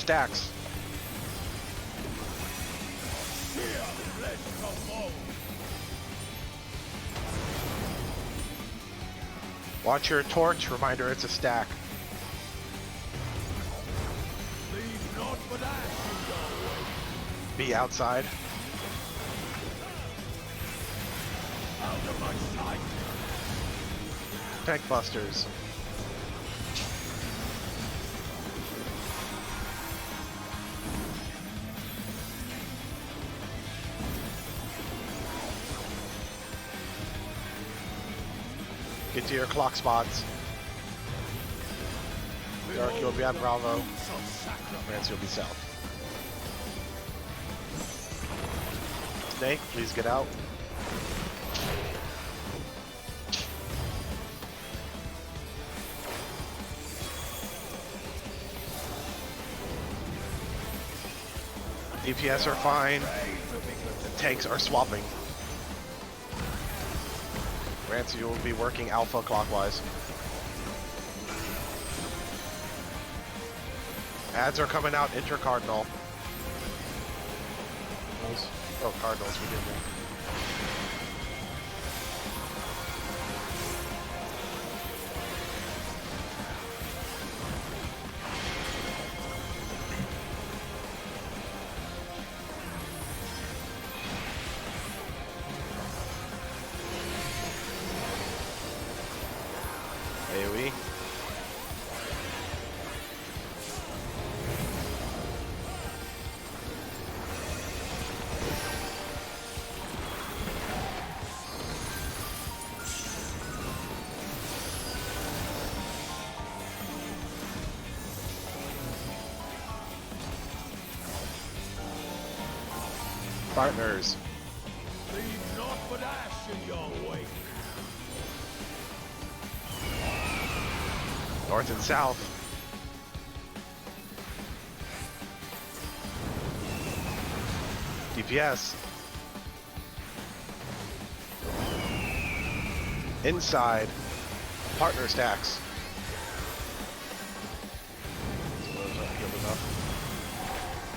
stacks. Watch your torch, reminder it's a stack. Be outside. Out of my sight. Tank busters. Get to your clock spots. Dark, you'll be on Bravo. France, you'll be south. Snake, please get out. DPS are fine. The tanks are swapping. Rancy, you will be working alpha clockwise. Ads are coming out inter-cardinal. Oh, cardinals, forgive me. AoE. Partners. Leave naught but ash in your wake. North and south. DPS. Inside. Partner stacks.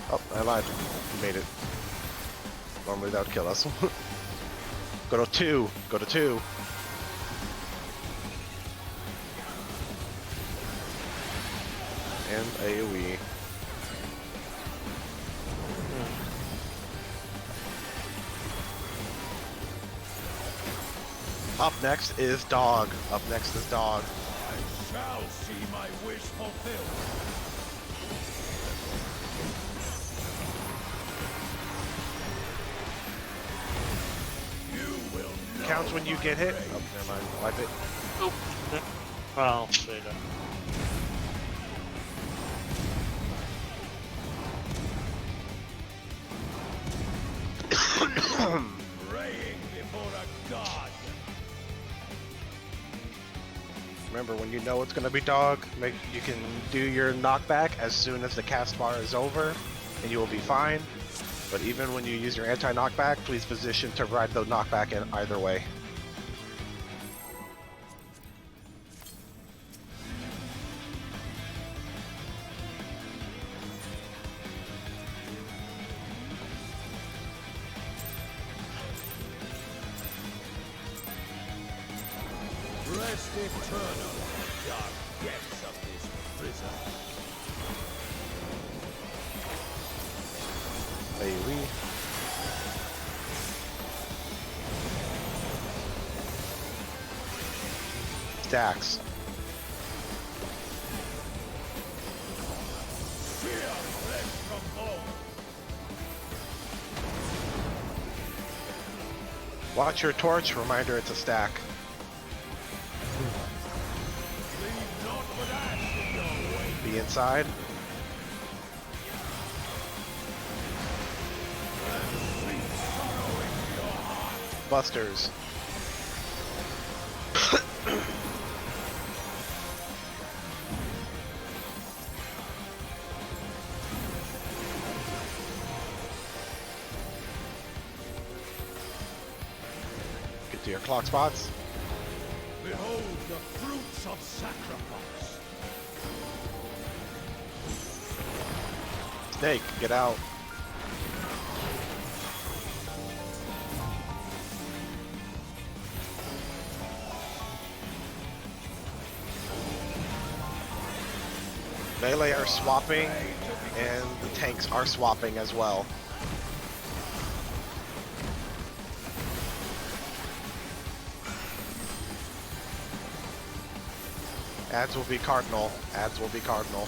Oh, I lied. We made it. Normally that would kill us. Go to 2. Go to 2. And AoE. Up next is Dog. Up next is Dog. I shall see my wish fulfilled. Counts when you get hit. Oh, never mind. Wipe it. Oh. Well, there you go. Praying before a god. Remember, when you know it's going to be Dog, you can do your knockback as soon as the cast bar is over, and you will be fine. But even when you use your anti-knockback, please position to ride the knockback in either way. Rest eternal in the dark depths of this prison. AoE. Stacks. Fear flesh from bone. Watch your torch, reminder it's a stack. Leave naught but ash in your wake. Be inside. Busters. Get to your clock spots. Behold the fruits of sacrifice. Snake, get out. Melee are swapping, and the tanks are swapping as well. Ads will be cardinal. Ads will be cardinal.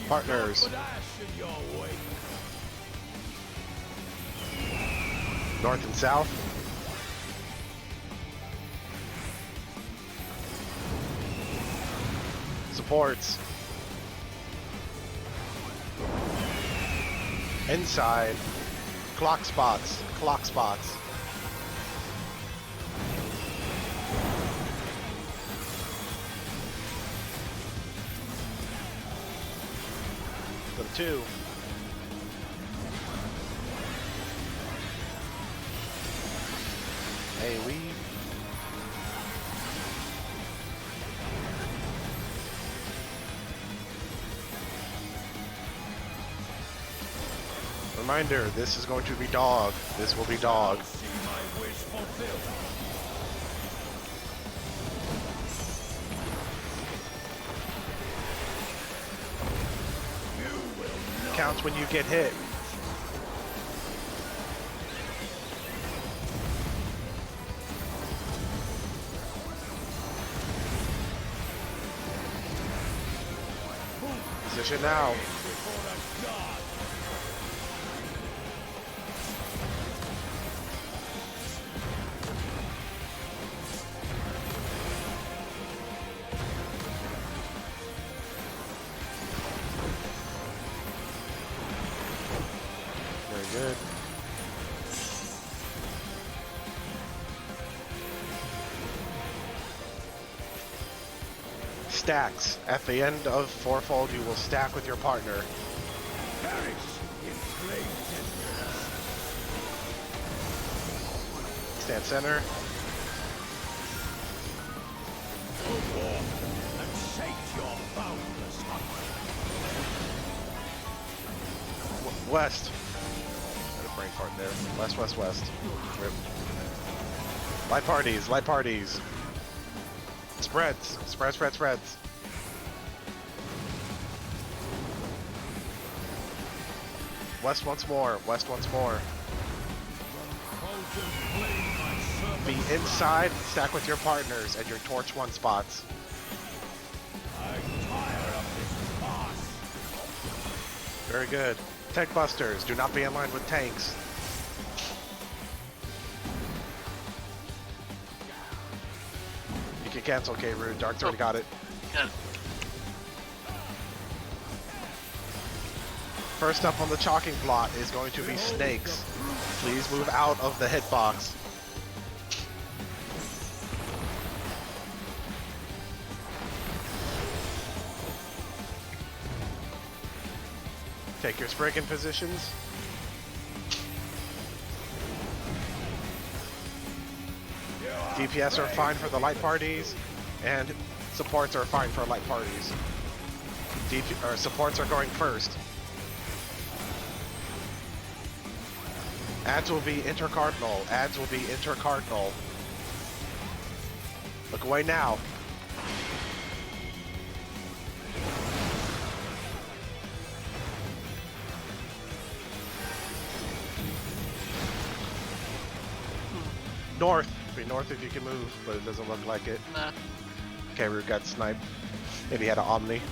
Partners. North and south. Supports. Inside. Clock spots. Clock spots. Go to 2. Hey, we. Reminder, this is going to be dog. This will be dog. See my wish fulfilled. Counts when you get hit. Position now. Very good. Stacks. At the end of fourfold, you will stack with your partner. Perish in flame tenderness. Stand center. Go forth and shake your boundless hunger. West. Got a brain fart there. West, west, west. Rip. Light parties, light parties. Spreads, spreads, spreads, spreads. West once more, west once more. Be inside, stack with your partners and your torch 1 spots. I'm tired of this farce. Very good. Tank busters, do not be in line with tanks. You can cancel K-Root, Dark's already got it. Yeah. First up on the chalking plot is going to be snakes. Please move out of the hitbox. Take your Spriggan positions. DPS are fine for the light parties, and supports are fine for light parties. Supports are going first. Ads will be intercardinal. Ads will be intercardinal. Look away now. North. Be north if you can move, but it doesn't look like it. Nah. Okay, we got sniped. Maybe he had an Omni.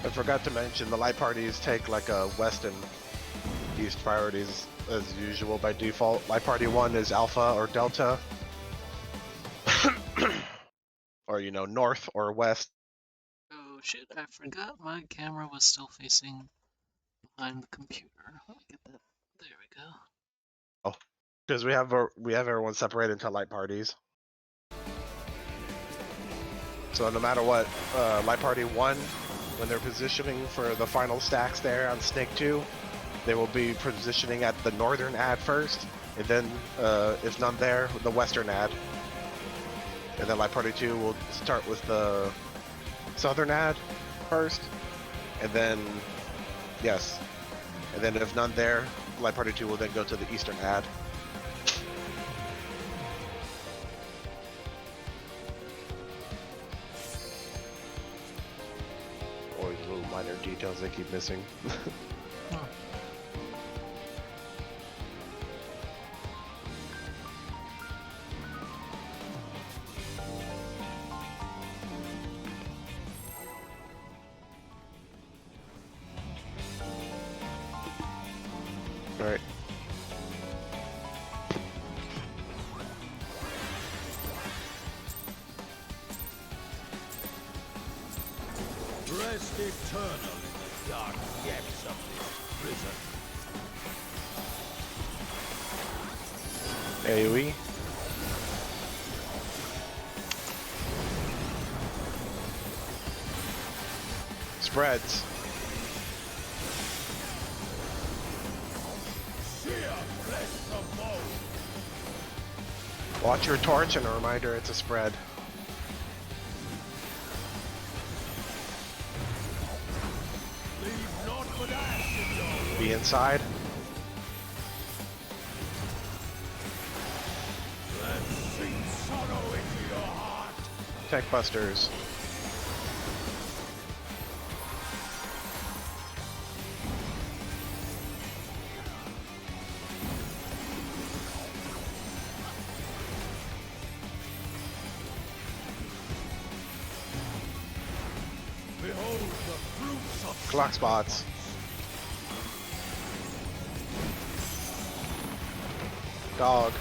I forgot to mention the light parties take like a west and east priorities as usual by default. Light party 1 is alpha or delta, or you know, north or west. Oh shit, I forgot my camera was still facing behind the computer. Let me get that. There we go. Oh, because we have everyone separated into light parties. So no matter what, light party 1, when they're positioning for the final stacks there on Snake 2, they will be positioning at the northern ad first, and then if none there, the western ad. And then light party 2 will start with the southern ad first, and then yes, and then if none there, light party 2 will then go to the eastern ad. Always little minor details they keep missing. Huh. Right. Rest eternal in the dark depths of this prison. AoE. Spreads. Seer, bless the bow. Watch your torch, and a reminder it's a spread. Leave naught but ash in your way. Be inside. And sink sorrow into your heart. Tech busters. Behold the fruits of Clock spots. Dog.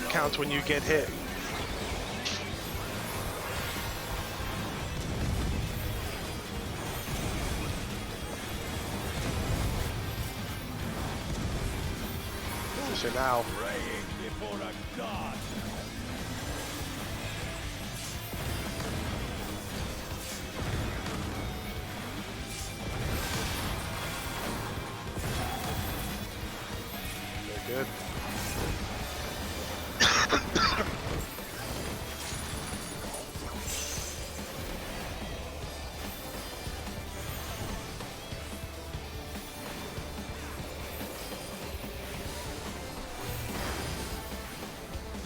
Counts when you get hit. Position now. praying before a god. They're good.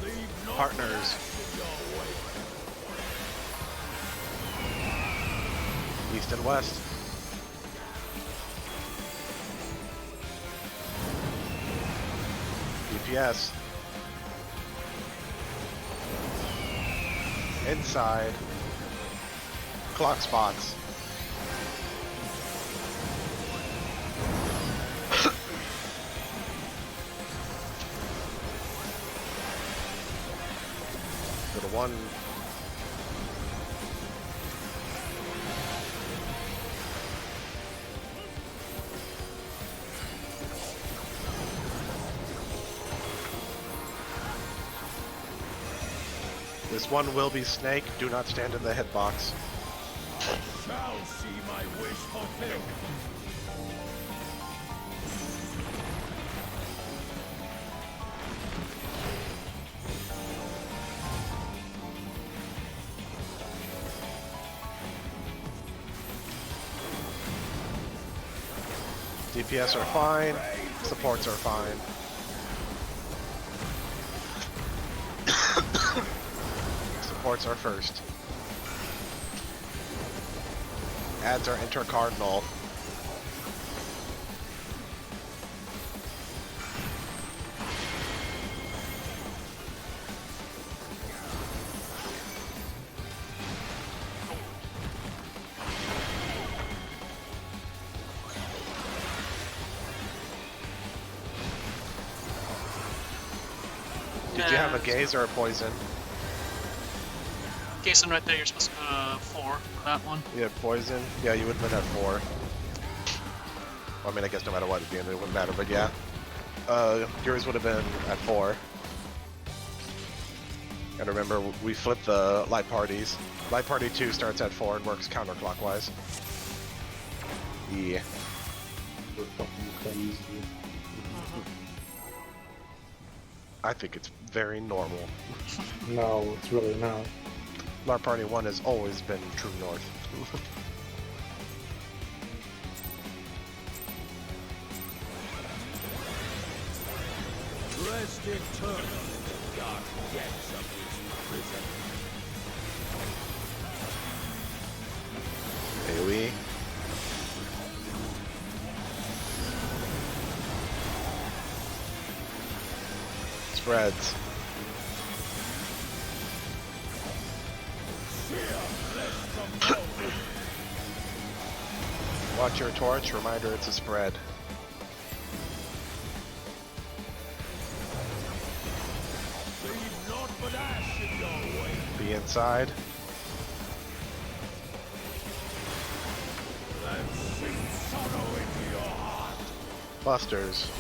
Leave naught Partners. but ash in your way. East and west. DPS. Inside. Clock spots. Go to one. This one will be Snake. Do not stand in the hitbox. Shall see my wish fulfilled. DPS are fine. Supports are fine. Supports are first. Ads are intercardinal. Did you have a gaze or a poison? Jason, right there, you're supposed to go to 4 for that one. You had poison? Yeah, you would have been at 4. Well, I mean, I guess no matter what, at the end it wouldn't matter, but yeah. Yours would have been at 4. And remember, we flipped the light parties. Light party 2 starts at 4 and works counterclockwise. Yeah. We're fucking crazy. I think it's very normal. No, it's really not. Light party 1 has always been true north. Rest eternal in the dark depths of this prison. AoE. Spreads. Watch your torch, reminder it's a spread. Leave naught but ash in your way. Be inside. And sing sorrow into your heart. Busters.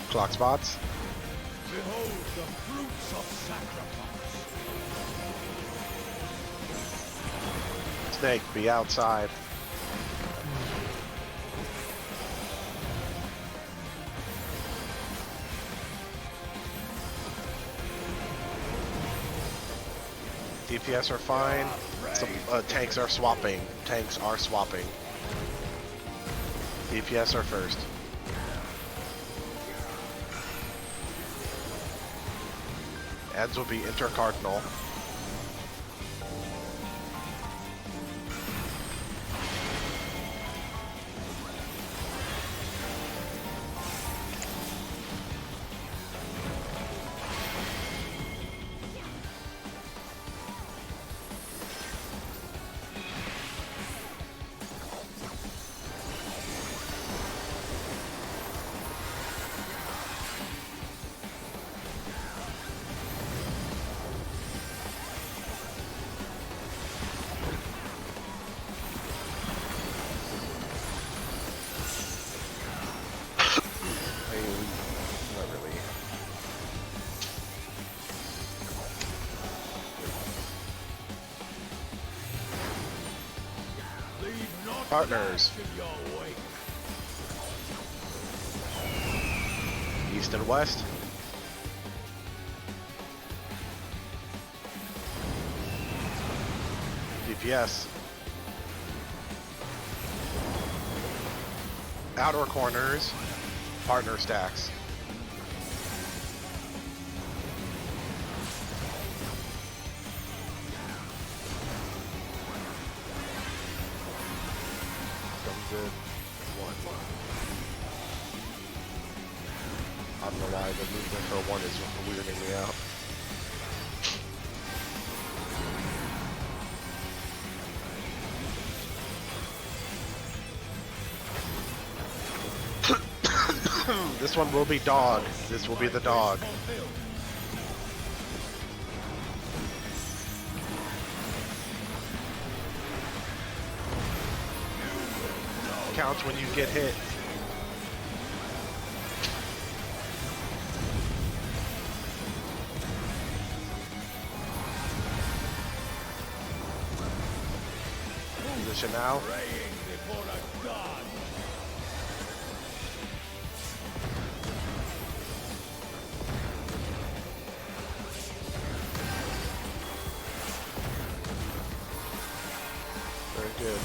Clock spots. Behold the fruits of sacrifice. Snake, be outside. DPS are fine. Some tanks are swapping. Tanks are swapping. DPS are first. Ads will be intercardinal. Not really. Leave naught Partners. but ash in your way. East and west. DPS. Outer corners. Partner stacks. Comes in 1. I don't know why the movement for 1 is weirding me out. This one will be dog. This will be the dog. Counts when you get hit. Position now. Praying before a god. Very good.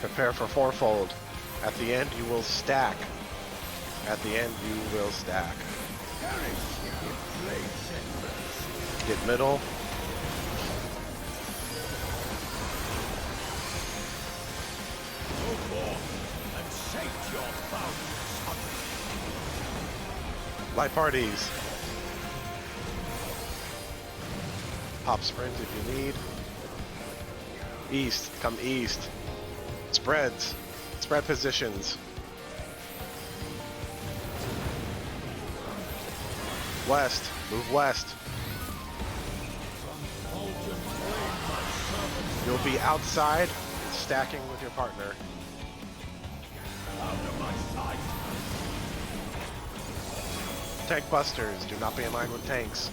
Prepare for fourfold. At the end, you will stack. At the end, you will stack. Get middle. Light parties. Pop sprint if you need. East, come east. Spreads. Spread positions. West, move west. You'll be outside, stacking with your partner. Tank busters, do not be in line with tanks.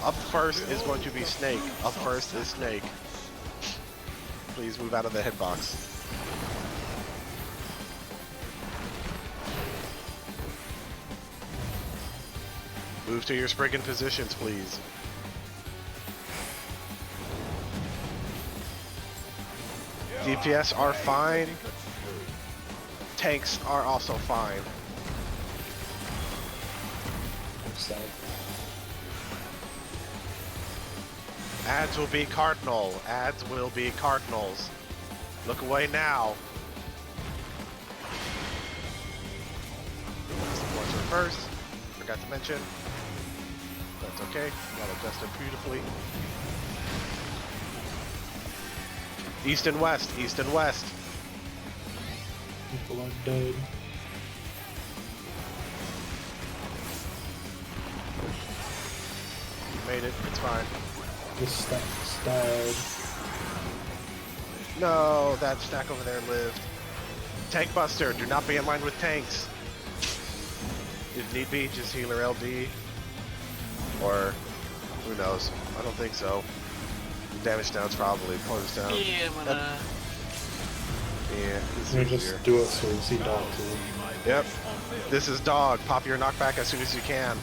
Up first is going to be Snake. Up first is Snake. Please move out of the hitbox. Move to your Spriggan positions, please. DPS are fine. Tanks are also fine. So, Ads will be cardinal. Ads will be cardinals. Look away now. Supports reverse. Forgot to mention. That's okay. Got adjusted beautifully. East and west. East and west. people are dead. You made it. It's fine. This stack's died. No, that stack over there lived. Tank Buster, do not be in line with tanks. If need be, just healer LD. Or, who knows? I don't think so. Damage down's probably points down. Yeah, I'm gonna. Yeah, this Let is me easier. just do it so we see dog too. Yep. This is dog. Pop your knockback as soon as you can.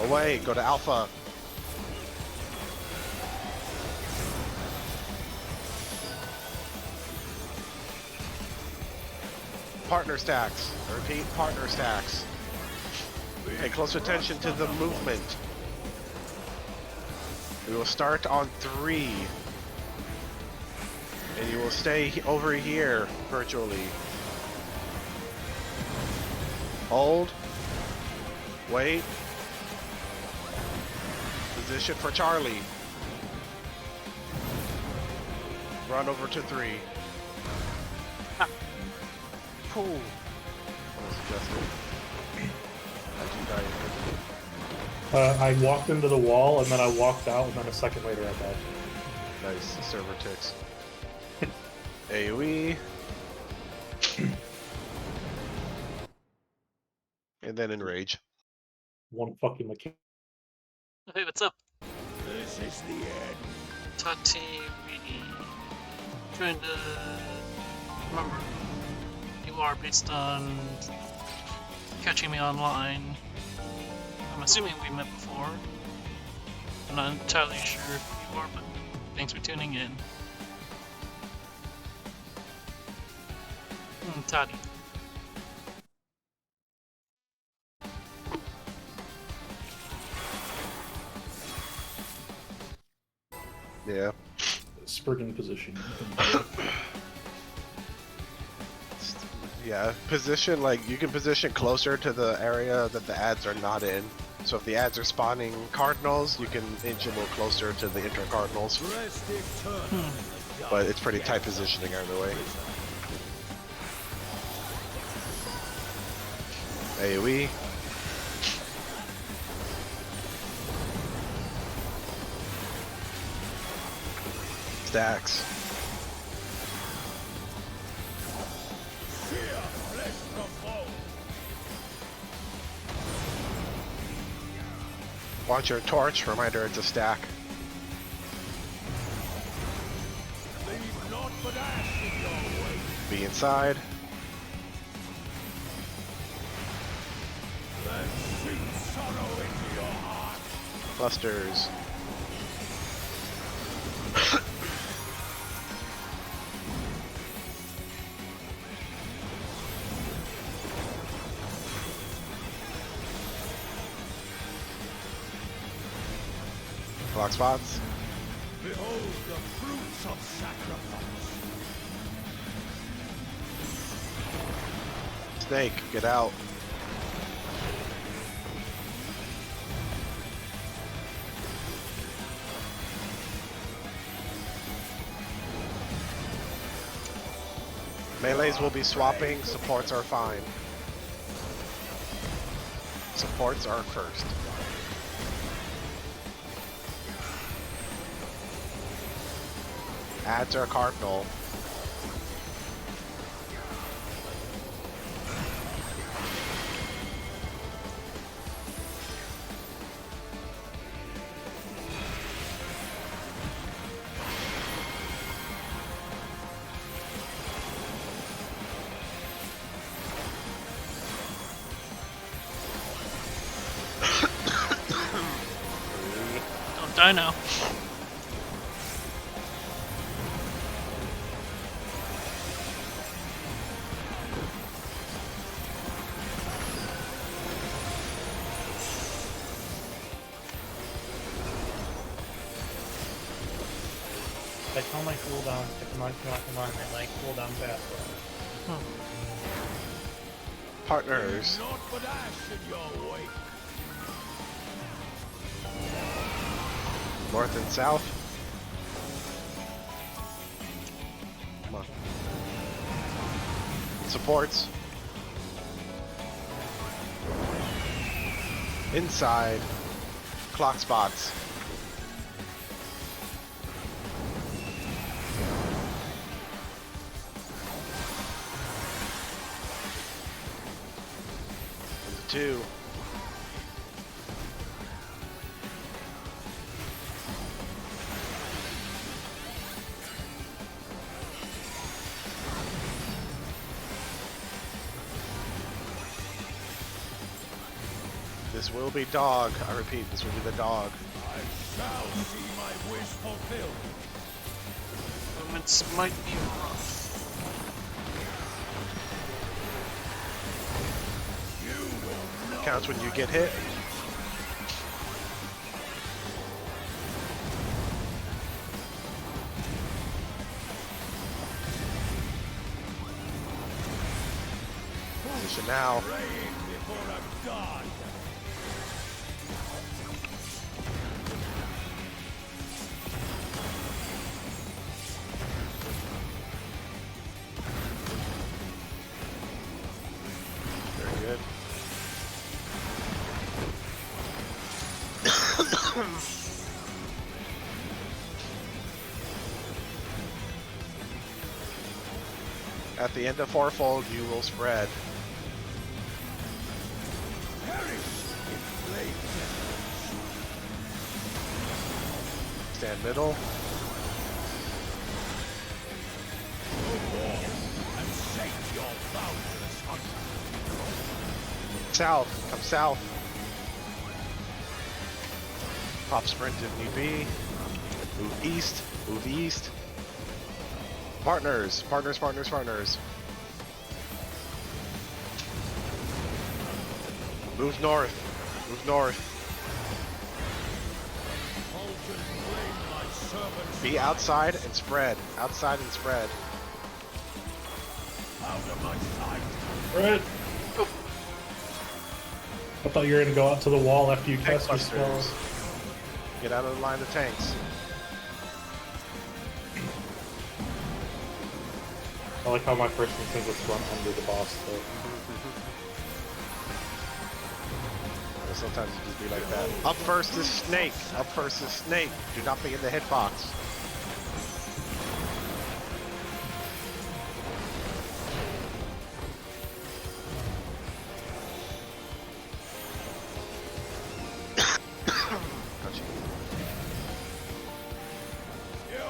Away, go to alpha. Partner stacks. I repeat, partner stacks. Pay close attention to the movement. We will start on 3. And you will stay over here, virtually. Hold. Wait. Position for Charlie. Run over to 3. Cool. That was adjusted. How'd you die? I walked into the wall and then I walked out and then a second later I died. Nice. Server ticks. AoE. And then enrage. One fucking mechanic. Hey, what's up? This is the end. Tati, trying to remember who you are based on catching me online. I'm assuming we met before. I'm not entirely sure who you are, but thanks for tuning in. Tati. Yeah. Spriggan position. Yeah, position, like, you can position closer to the area that the ads are not in. So if the ads are spawning cardinals, you can inch a little closer to the inter-cardinals. But it's pretty tight positioning either way. AoE. Stacks. Launch your torch, reminder it's a stack. Leave naught but ash in your way. Be inside. Then shoot sorrow into your heart. Clusters. Clock spots. Behold the fruits of sacrifice. Snake, get out. Melees will be swapping, supports are fine. Supports are first. Adds are cardinal. Don't die now. I tell my cooldown, come on, I like cooldown faster. Partners. Not but ash in your wake. North and south. Come on. Supports. Inside. Clock spots. Two. This will be dog. I repeat, this will be the dog. I shall see my wish fulfilled. Movements might be rough. Counts when you get hit. Position now. Praying before a god. Very good. At the end of fourfold, you will spread. Perish in flame. Stand middle. Go war and shake your boundless hunger. South. Come south. Pop sprint if need be. Move east. Move east. Partners. Partners, partners, partners. Move north. Move north. Vulcan blame my servants. Be outside and spread. Outside and spread. Out of my sight. Red! I thought you were gonna go out to the wall after you Tank cast your spell. busters. Get out of the line of tanks. I like how my first instinct was run under the boss, so. Sometimes it just be like that. Up first is Snake. Up first is Snake. Do not be in the hitbox.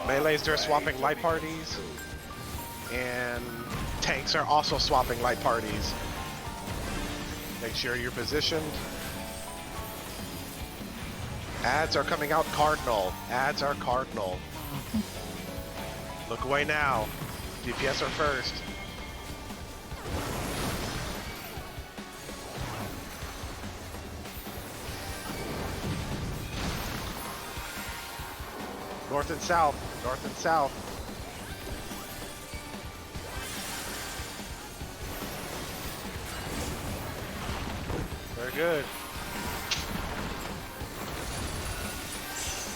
Melees, they're swapping light parties. And tanks are also swapping light parties. Make sure you're positioned. Ads are coming out cardinal. Ads are cardinal. Look away now. DPS are first. North and south. North and south. Very good.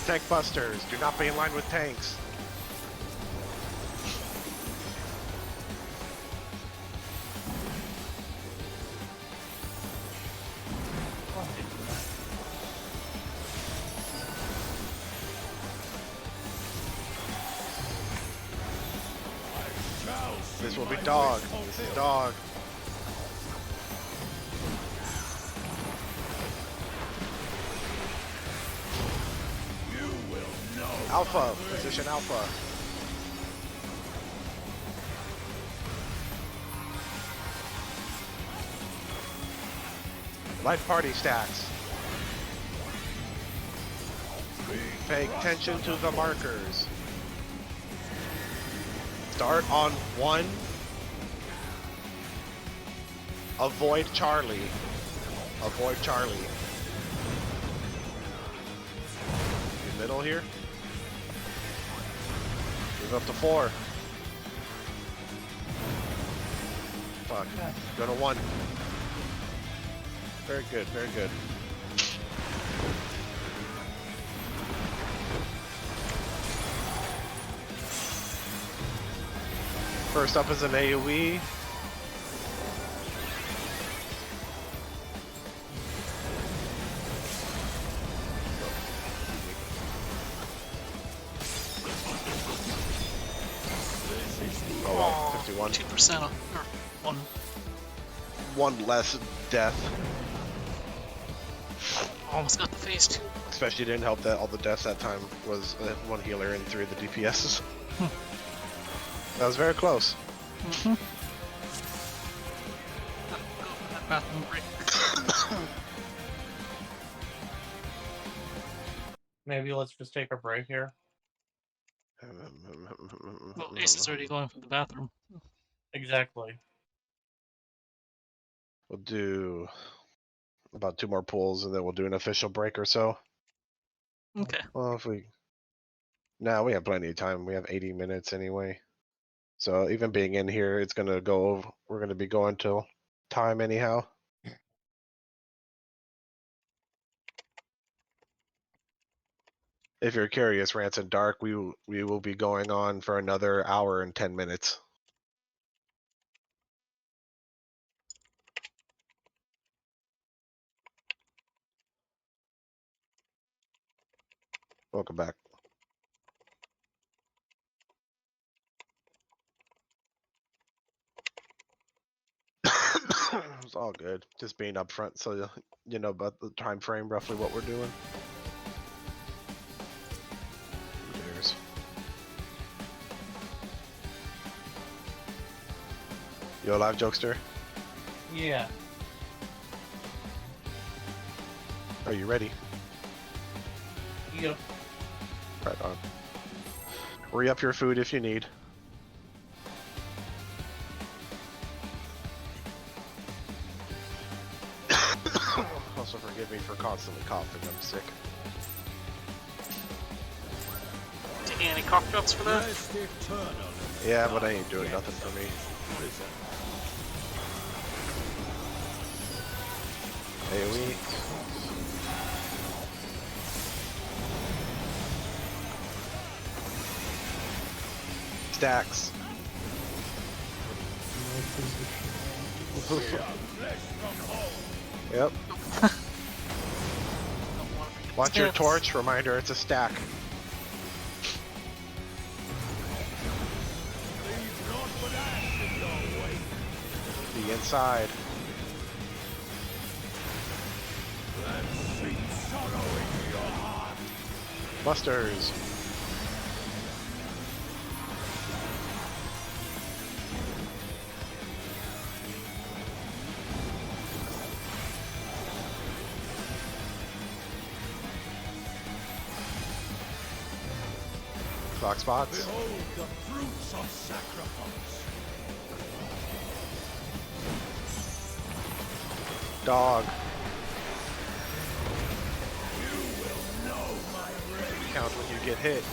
Tank busters. Do not be in line with tanks. This will be dog. This is dog. You will know. Alpha. Position alpha. Light party stacks. Pay attention to the markers. Start on 1. Avoid Charlie. Avoid Charlie. In middle here. Move up to 4. Fuck. Go to 1. Very good, very good. First up is an AoE. Oh well, 51. 2% or 1. One less death. Almost got the phase 2. Especially didn't help that all the deaths that time was one healer and 3 of the DPSs. That was very close. Mm-hmm. Go for that bathroom break. Maybe let's just take a break here. Well, Ace is already going for the bathroom. Exactly. We'll do about 2 more pulls and then we'll do an official break or so. Okay. Well, if we... Nah, we have plenty of time. We have 80 minutes anyway. So even being in here, it's gonna go over. We're gonna be going till time anyhow. If you're curious, Rants and Dark, we will be going on for another hour and 10 minutes. Welcome back. It's all good. Just being upfront so you know about the time frame, roughly what we're doing. Cheers. You alive, Jokester? Yeah. Are you ready? Yep. Right on. Re-up your food if you need. Also forgive me for constantly coughing, I'm sick. Taking any cough drops for that? Rest eternal. Yeah, but I ain't doing nothing for me. Prison. AoE. Stacks. Yep. Watch your torch, reminder it's a stack. Leave not but ash in your wake. Be inside. And see sorrow in your heart. Busters. Clock spots. Behold the fruits of sacrifice. Dog. You will know my rage. Count when you get hit.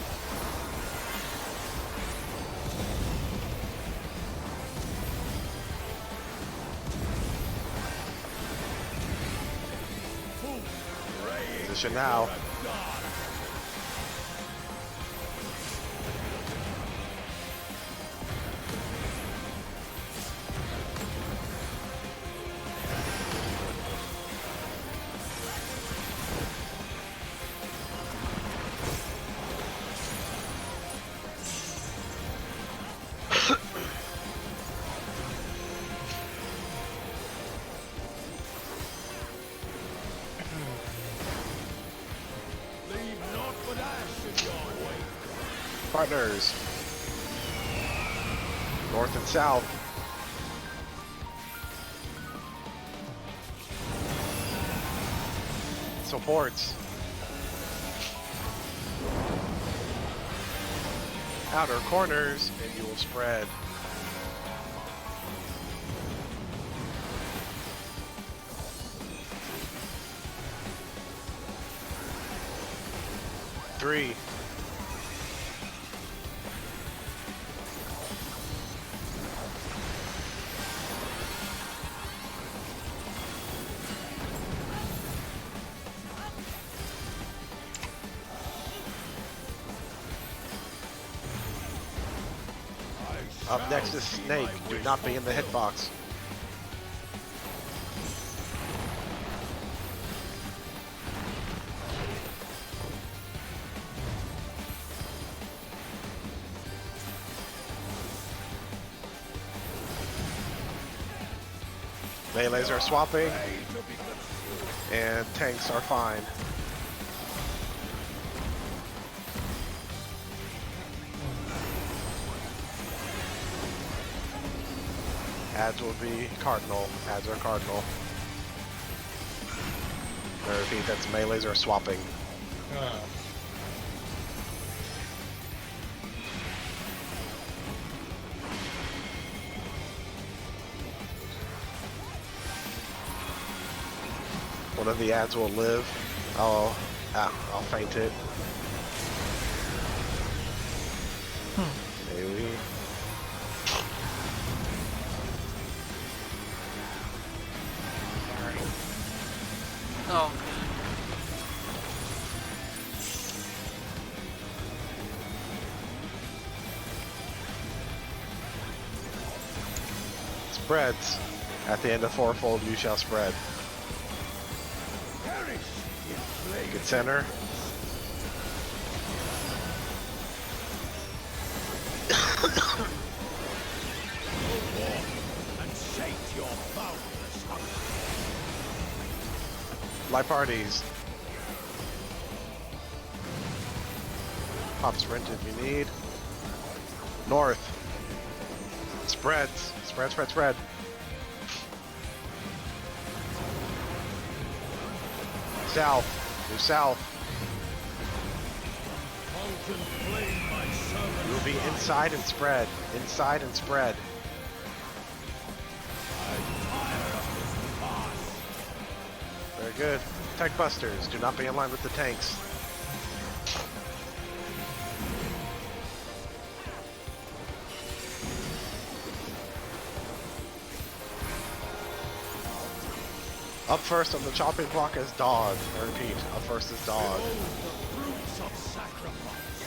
Position now. Leave naught but ash in your wake. Partners. North and south. Supports. Outer corners, and you will spread. Three. Up next is Snake. Do not be in the hitbox. Melees are swapping, and tanks are fine. Ads will be cardinal. Ads are cardinal. I repeat, that's melees are swapping. One of the ads will live. I'll faint it. Maybe. Oh, Spreads. At the end of fourfold, you shall spread. Perish in flame. Good center. And shake your boundless hunger. Light parties. Pop sprint if you need. North. Spreads. Spread, spread, spread. South. Move south. Contemplate my servant. You will be inside and spread. Inside and spread. Very good. Tank busters. Do not be in line with the tanks. Up first on the chopping block is dog. I repeat, up first is dog. Behold the fruits of sacrifice.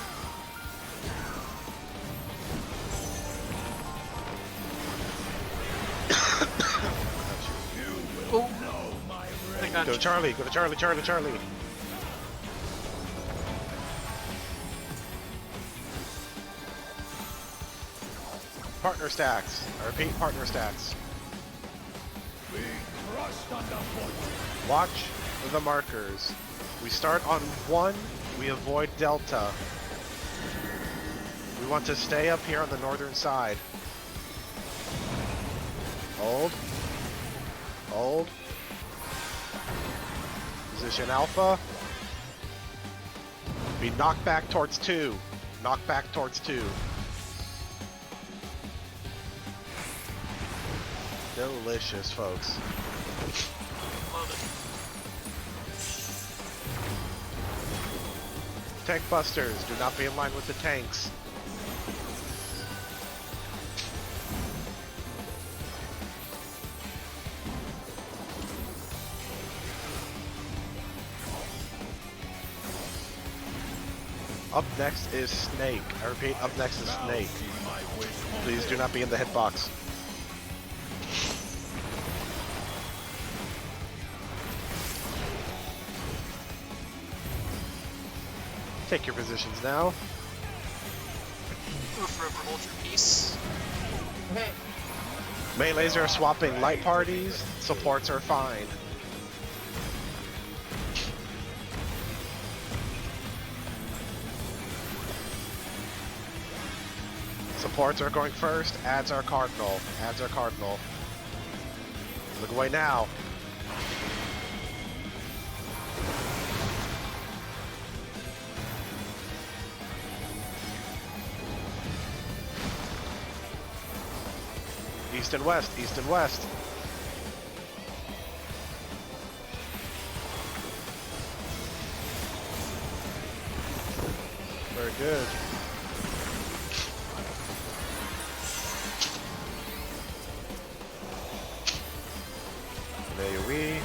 oh, Know my I rage. got Go you. Charlie, go to Charlie, Charlie, Charlie. Partner stacks. I repeat, partner stacks. Be crushed underfoot. Watch the markers. We start on 1, we avoid Delta. We want to stay up here on the northern side. Hold. Hold. Position Alpha. Be knocked back towards 2. Knock back towards 2. Delicious, folks. Love it. Tank busters, do not be in line with the tanks. Up next is Snake. I repeat, up next is Snake. Please do not be in the hitbox. Take your positions now. Forever hold your peace. Melees are swapping light parties. Supports are fine. Supports are going first. Adds are cardinal. Adds are cardinal. Look away now. East and west. East and west. Very good. AoE.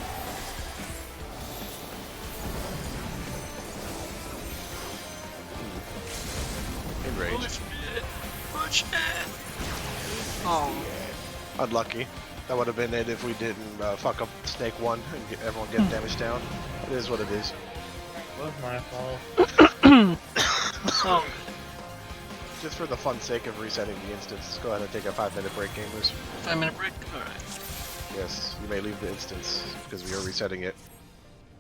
Enrage. Push it. Push it. Oh. Unlucky. That would have been it if we didn't fuck up Snake 1 and get everyone get damage down. It is what it is. Was my fault. Oh. Just for the fun sake of resetting the instance, let's go ahead and take a 5-minute break, gamers. 5-minute break? Alright. Yes, you may leave the instance because we are resetting it.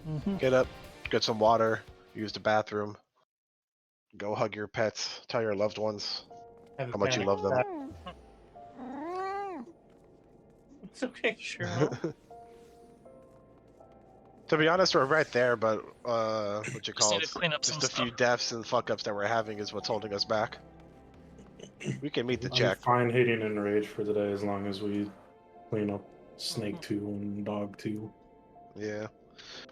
Mm-hmm. Get up, get some water, use the bathroom, go hug your pets, tell your loved ones how much you love them. It's okay, Sherlock. To be honest, we're right there, but what you Just call need it? to clean up Just some a few stuff. deaths and fuck ups that we're having is what's holding us back. We can meet the I'm check. fine hitting Enrage for the day as long as we clean up Snake 2 and Dog 2. Yeah,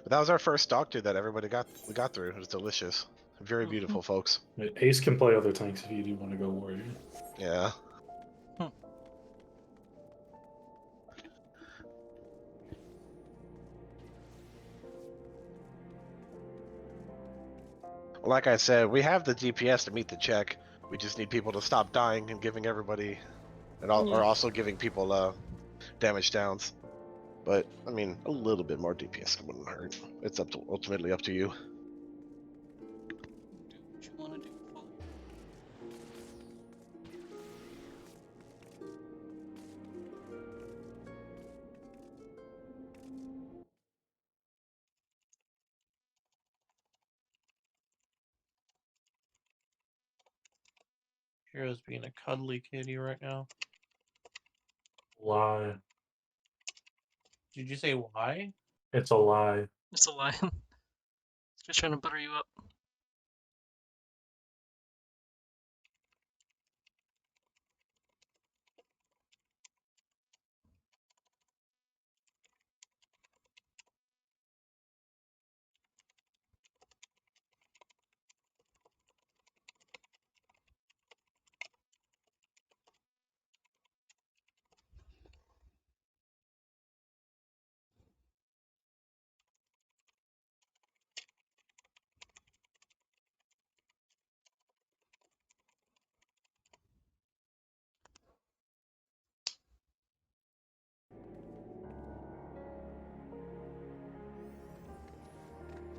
but that was our first Dog 2 that everybody we got through. It was delicious, very beautiful, folks. Ace can play other tanks if you do want to go Warrior. Yeah. Like I said, we have the DPS to meet the check. We just need people to stop dying and giving everybody, and or also giving people damage downs. But I mean, a little bit more DPS wouldn't hurt. It's ultimately up to you. Do what you want to do. Hero's being a cuddly kitty right now. Lie. Did you say why? It's a lie. It's a lie. Just trying to butter you up.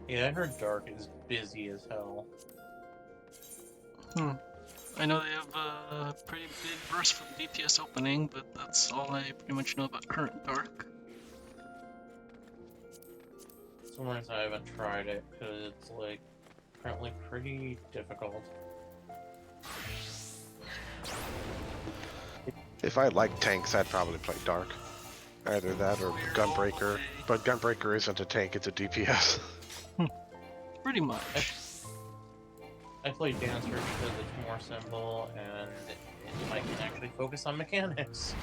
Yeah, I heard Dark is busy as hell. I know they have a pretty big burst for the DPS opening, but that's all I pretty much know about current Dark. For some reason I haven't tried it because it's like apparently pretty difficult. If I like tanks, I'd probably play Dark. Either that or Gunbreaker. But Gunbreaker isn't a tank, it's a DPS. Pretty much. I play Dancer because it's more simple and I can actually focus on mechanics.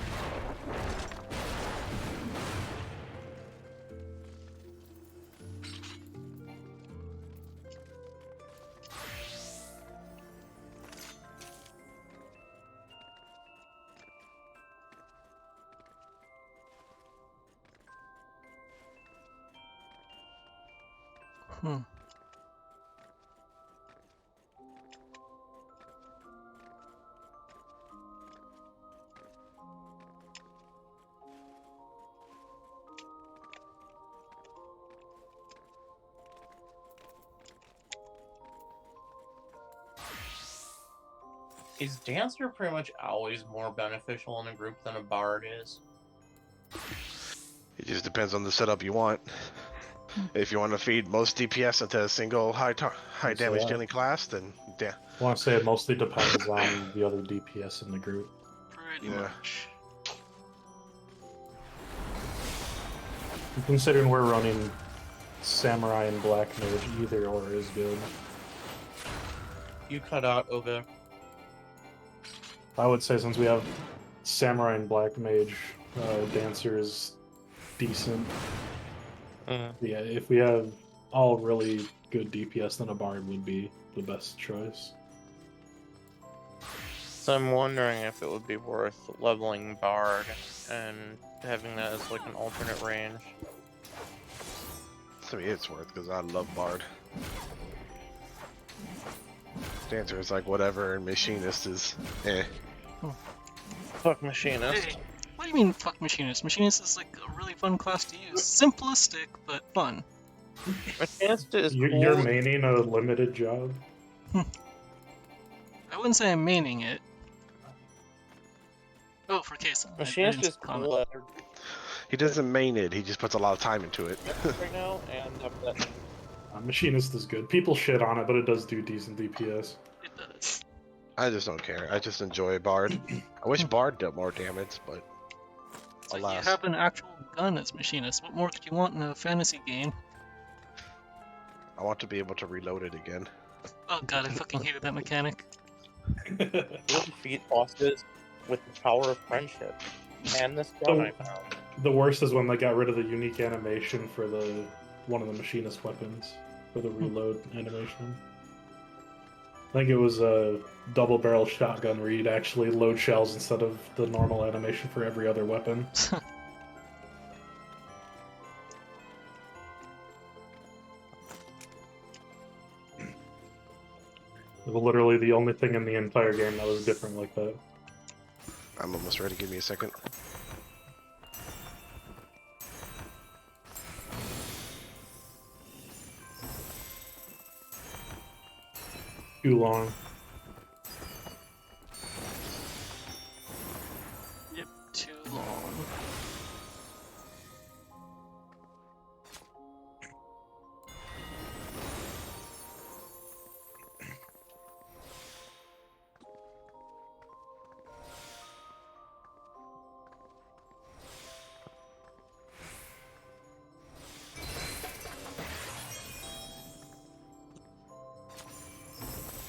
Is Dancer pretty much always more beneficial in a group than a Bard is? It just depends on the setup you want. If you want to feed most DPS into a single high damage dealing class, then yeah. I want to say it mostly depends on the other DPS in the group. Pretty Yeah. much. Considering we're running Samurai and Black Mage, either or is good. You cut out over. I would say since we have Samurai and Black Mage, Dancer is decent. Yeah, if we have all really good DPS, then a Bard would be the best choice. So I'm wondering if it would be worth leveling Bard and having that as like an alternate range. To me, it's worth because I love Bard. Dancer is like whatever, and Machinist is eh. Fuck Machinist. Hey, what do you mean, fuck Machinist? Machinist is like a really fun class to use. Simplistic, but fun. Machinist is You're cool. maining a limited job? I wouldn't say I'm maining it. Oh, for Kason. Machinist is cool He doesn't main it. He just puts a lot of time into it. right now, and that Machinist is good. People shit on it, but it does do decent DPS. It does. I just don't care. I just enjoy Bard. I wish Bard did more damage, but So you alas. have an actual gun as Machinist. What more could you want in a fantasy game? I want to be able to reload it again. Oh god, I fucking hated that mechanic. you defeat bosses with the power of friendship. And this gun I found. The worst is when they got rid of the unique animation for one of the Machinist weapons, for the reload animation. I think it was a double barrel shotgun where you'd actually load shells instead of the normal animation for every other weapon. It was literally the only thing in the entire game that was different like that. I'm almost ready. Give me a second. Too long. Yep, too long.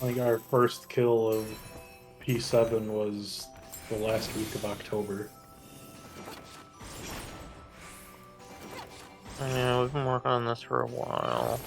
I think our first kill of P7 was the last week of October. Yeah, we've been working on this for a while.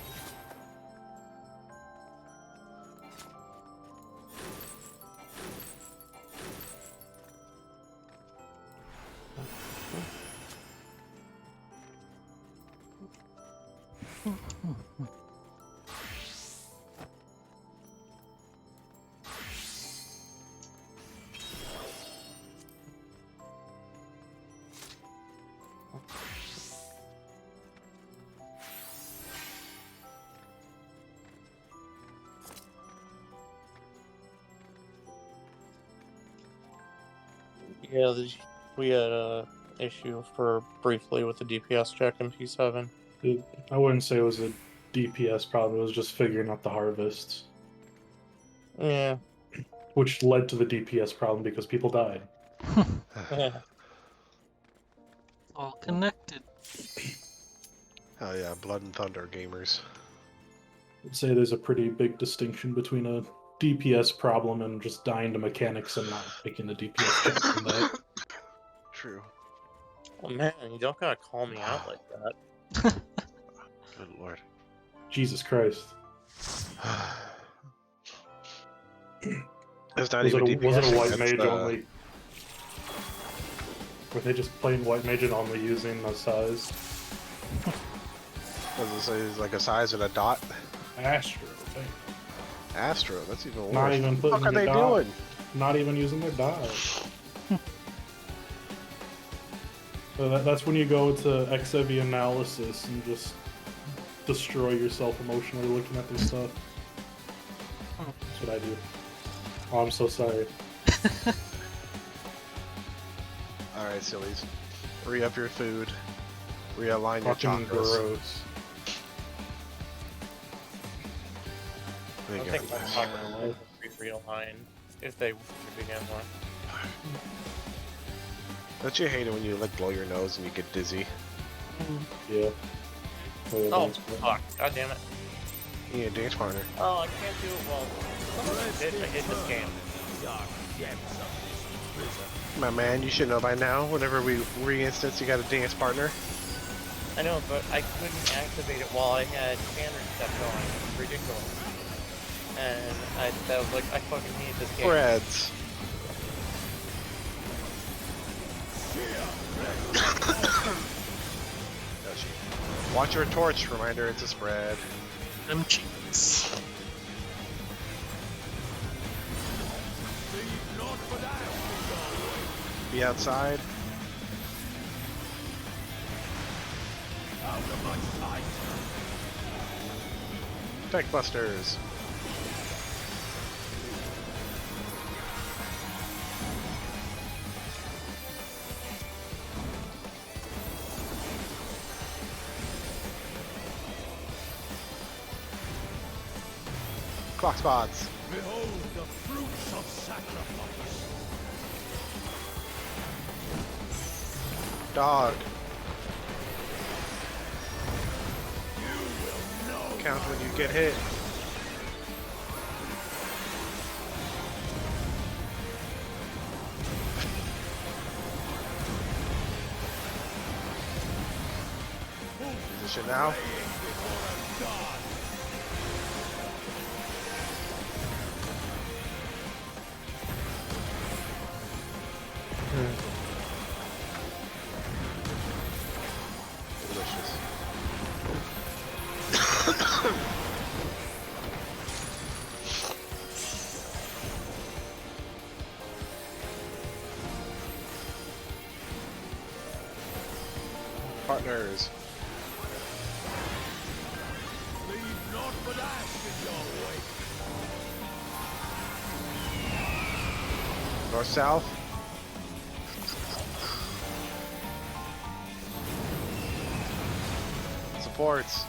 Yeah, we had a issue for briefly with the DPS check in P7. I wouldn't say it was a DPS problem, it was just figuring out the harvests. Yeah. Which led to the DPS problem because people died. All connected. Oh yeah, Blood and Thunder gamers. I'd say there's a pretty big distinction between a DPS problem and just dying to mechanics and not taking the DPS check from that. True. Oh man, you don't gotta call me out like that. Good lord. Jesus Christ. It's not Was even it DPS. a white that's, mage only? Were they just plain white mage and only using a size? What does it say? It's like a size and a dot. Astro. Astro. That's even worse. Not even What putting are they their dot. doing? Not even using their dies. So that's when you go to XEV analysis and just destroy yourself emotionally looking at this stuff. That's what I do. Oh, I'm so sorry. Alright, sillies. Re-up your food. Realign your Fucking chakras. gross. There I you think go. my chakras will be realigned if they begin with. Don't you hate it when you like blow your nose and you get dizzy? Yeah. Oh, fuck. God damn it. You need a dance partner. Oh, I can't do it well. I hate this game. Dark depths of this prison. My man, you should know by now. Whenever we re-instance, you got a dance partner. I know, but I couldn't activate it while I had standard stuff going. It's ridiculous. And that was like, I fucking hate this game. Spreads. Watch your torch. Reminder, it's a spread. Them cheeks. Be outside. Tech busters. Clock spots. Behold the fruits of sacrifice. Dog. Count when you get hit. Position now. Delicious. Partners. Leave naught but ash in your wake. North south. Supports.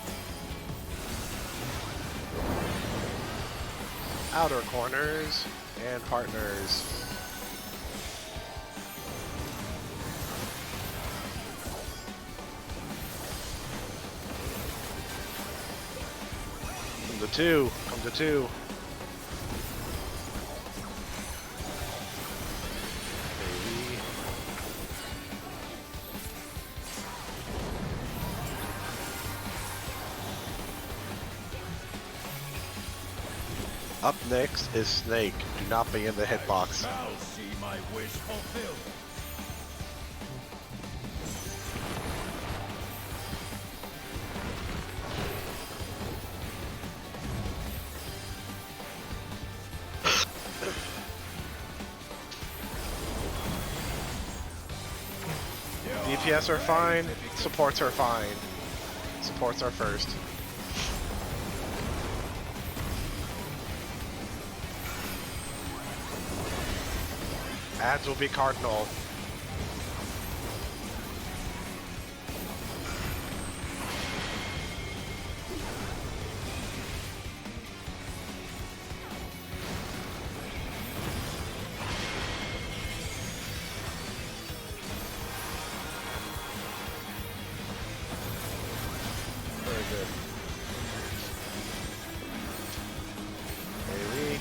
Outer corners and partners. Come to two. Come to two. Baby. Up next is Snake. Do not be in the hitbox. Shall see my wish fulfilled. DPS are fine. Supports are fine. Supports are first. Ads will be cardinal. Very good. Maybe.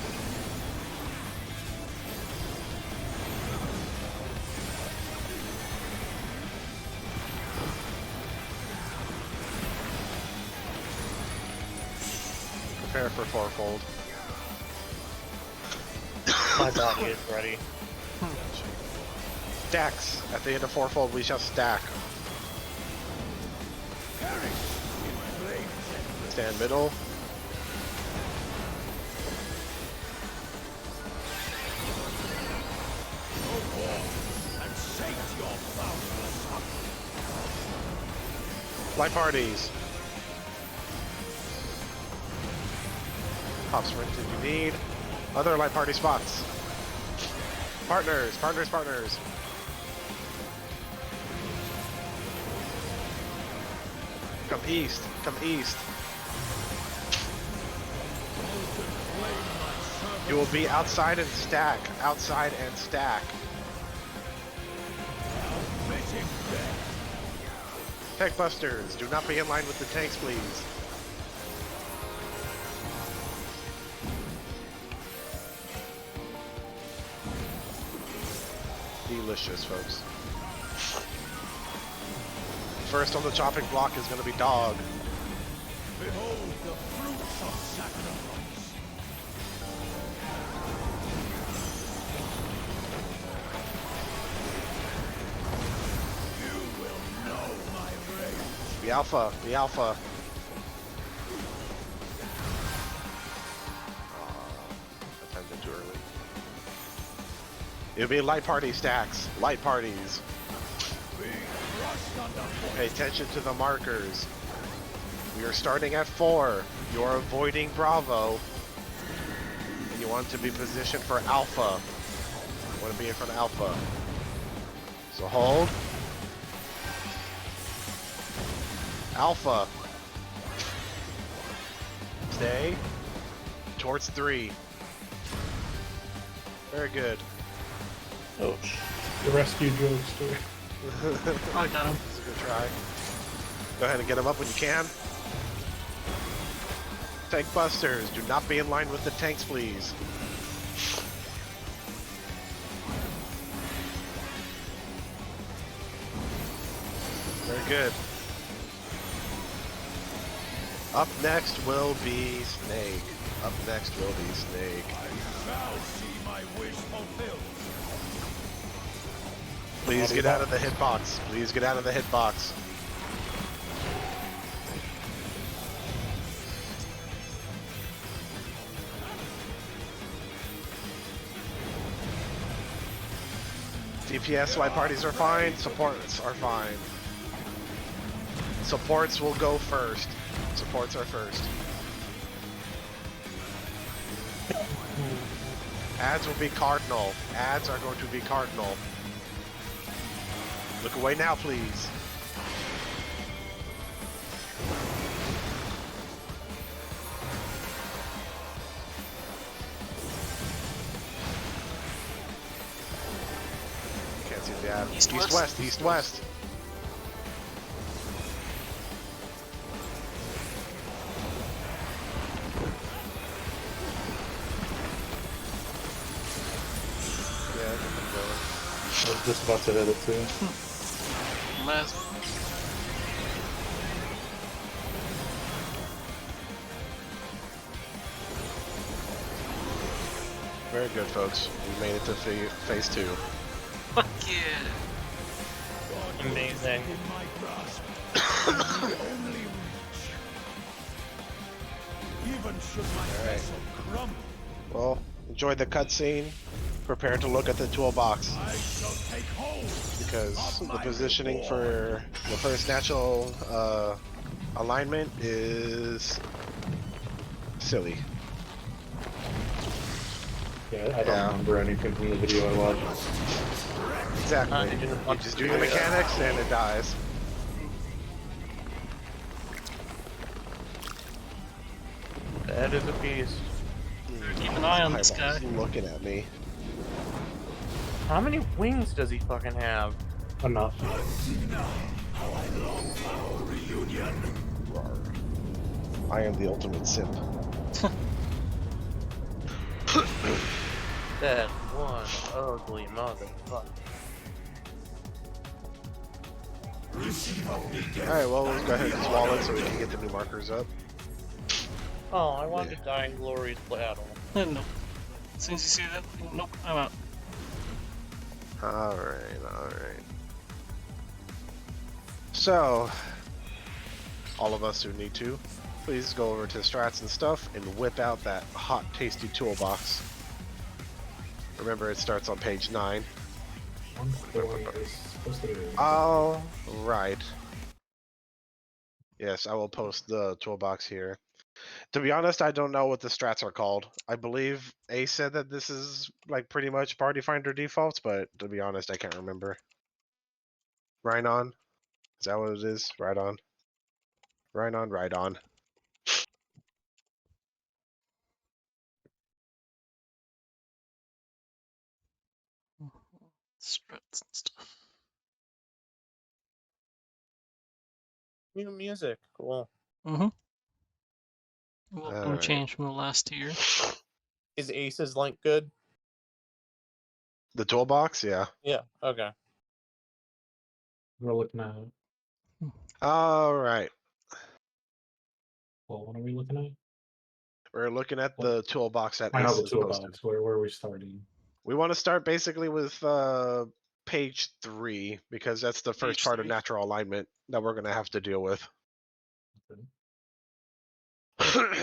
Prepare for fourfold. My body is ready. Stacks. At the end of fourfold, we shall stack. Stand middle. And sate your boundless hunger. Light parties. Pop sprint if you need. Other light party spots. Partners, partners, partners. Come east, come east. You will be outside and stack, outside and stack. Tech busters, do not be in line with the tanks, please. Delicious, folks. First on the chopping block is going to be dog. Behold the fruits of sacrifice. You will know my rage. The alpha, the alpha. I timed it too early. It'll be light party stacks, light parties. Pay attention to the markers. We are starting at 4. You are avoiding Bravo. And you want to be positioned for Alpha. You want to be in front of Alpha. So hold. Alpha. Stay. Towards 3. Very good. Oh, The rescue jokester. I got him. That's a good try. Go ahead and get him up when you can. Tank busters, do not be in line with the tanks, please. Very good. Up next will be Snake. Up next will be Snake. I shall see my wish fulfilled. Please get out of the hitbox. Please get out of the hitbox. DPS light parties are fine. Supports are fine. Supports will go first. Supports are first. Ads will be cardinal. Ads are going to be cardinal. Look away now, please. Can't see the ad. East, East, west. west, east, west. Yeah, I think I'm going. I was just about to hit it too. Last. Very good, folks. We made it to phase 2. Fuck yeah. amazing. In my grasp. The only reach. Even should my Alright. vessel crumble, Well, enjoy the cutscene. Prepare to look at the toolbox. I shall take hold. Because of the my positioning reward. for the first natural alignment is silly. Yeah, I don't Yeah. remember anything from the video I watched. Exactly. You just You want just to do the do it. mechanics and it dies. That is a beast. Keep an eye on this Eyeballs guy. looking at me. How many wings does he fucking have? Enough. Rawr. I am the ultimate simp. That one ugly motherfucker. Alright, well, let's go ahead and swallow it so we can get the new markers up. Oh, I want to die in Glory's battle. Nope. As soon as you see that, nope, I'm out. Alright, alright. So, all of us who need to, please go over to strats and stuff and whip out that hot, tasty toolbox. Remember, it starts on page 9. 140 is supposed to be. All right. Yes, I will post the toolbox here. To be honest, I don't know what the strats are called. I believe Ace said that this is like pretty much Party Finder defaults, but to be honest, I can't remember. Right on? Is that what it is? Right on. Right on, right on. Struts and stuff. New music. Cool. Mm-hmm. Welcome Alright. change from the last tier. Is Ace's link good? The toolbox, yeah. Yeah. Okay. We're looking at. Alright. Well, what are we looking at? We're looking at the toolbox that I know Ace the has posted. toolbox. Where are we starting? We want to start basically with page 3 because that's the first Page part of 3. natural alignment that we're going to have to deal with. Okay.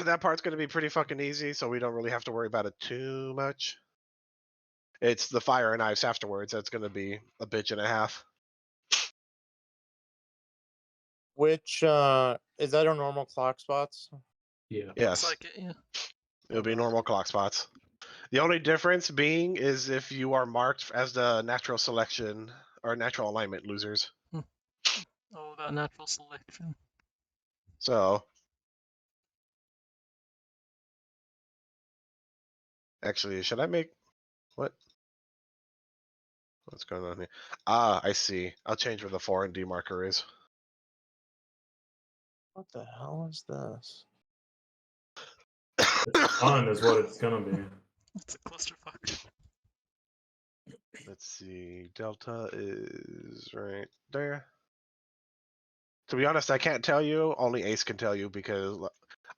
That part's going to be pretty fucking easy, so we don't really have to worry about it too much. It's the fire and ice afterwards that's going to be a bitch and a half. Which is that our normal clock spots? Yeah. Yes, Looks like it, yeah. it'll be Okay. normal clock spots. The only difference being is if you are marked as the natural selection or natural alignment losers. All about natural selection. So, actually, should I make what? What's going on here? Ah, I see. I'll change where the 4 and D marker is. What the hell is this? Fun is what it's gonna be. It's a clusterfuck. Let's see. Delta is right there. To be honest, I can't tell you. Only Ace can tell you because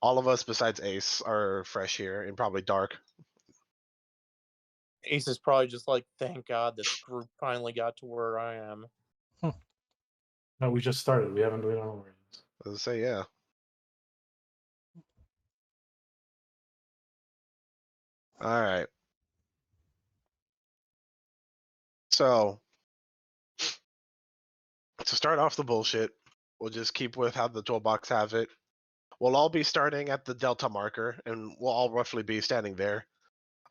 all of us besides Ace are fresh here and probably dark. Ace is probably just like, thank God this group finally got to where I am. No, we just started. We haven't done it all yet. Let's say yeah. All right. So to start off the bullshit, we'll just keep with how the toolbox have it. We'll all be starting at the Delta marker, and we'll all roughly be standing there.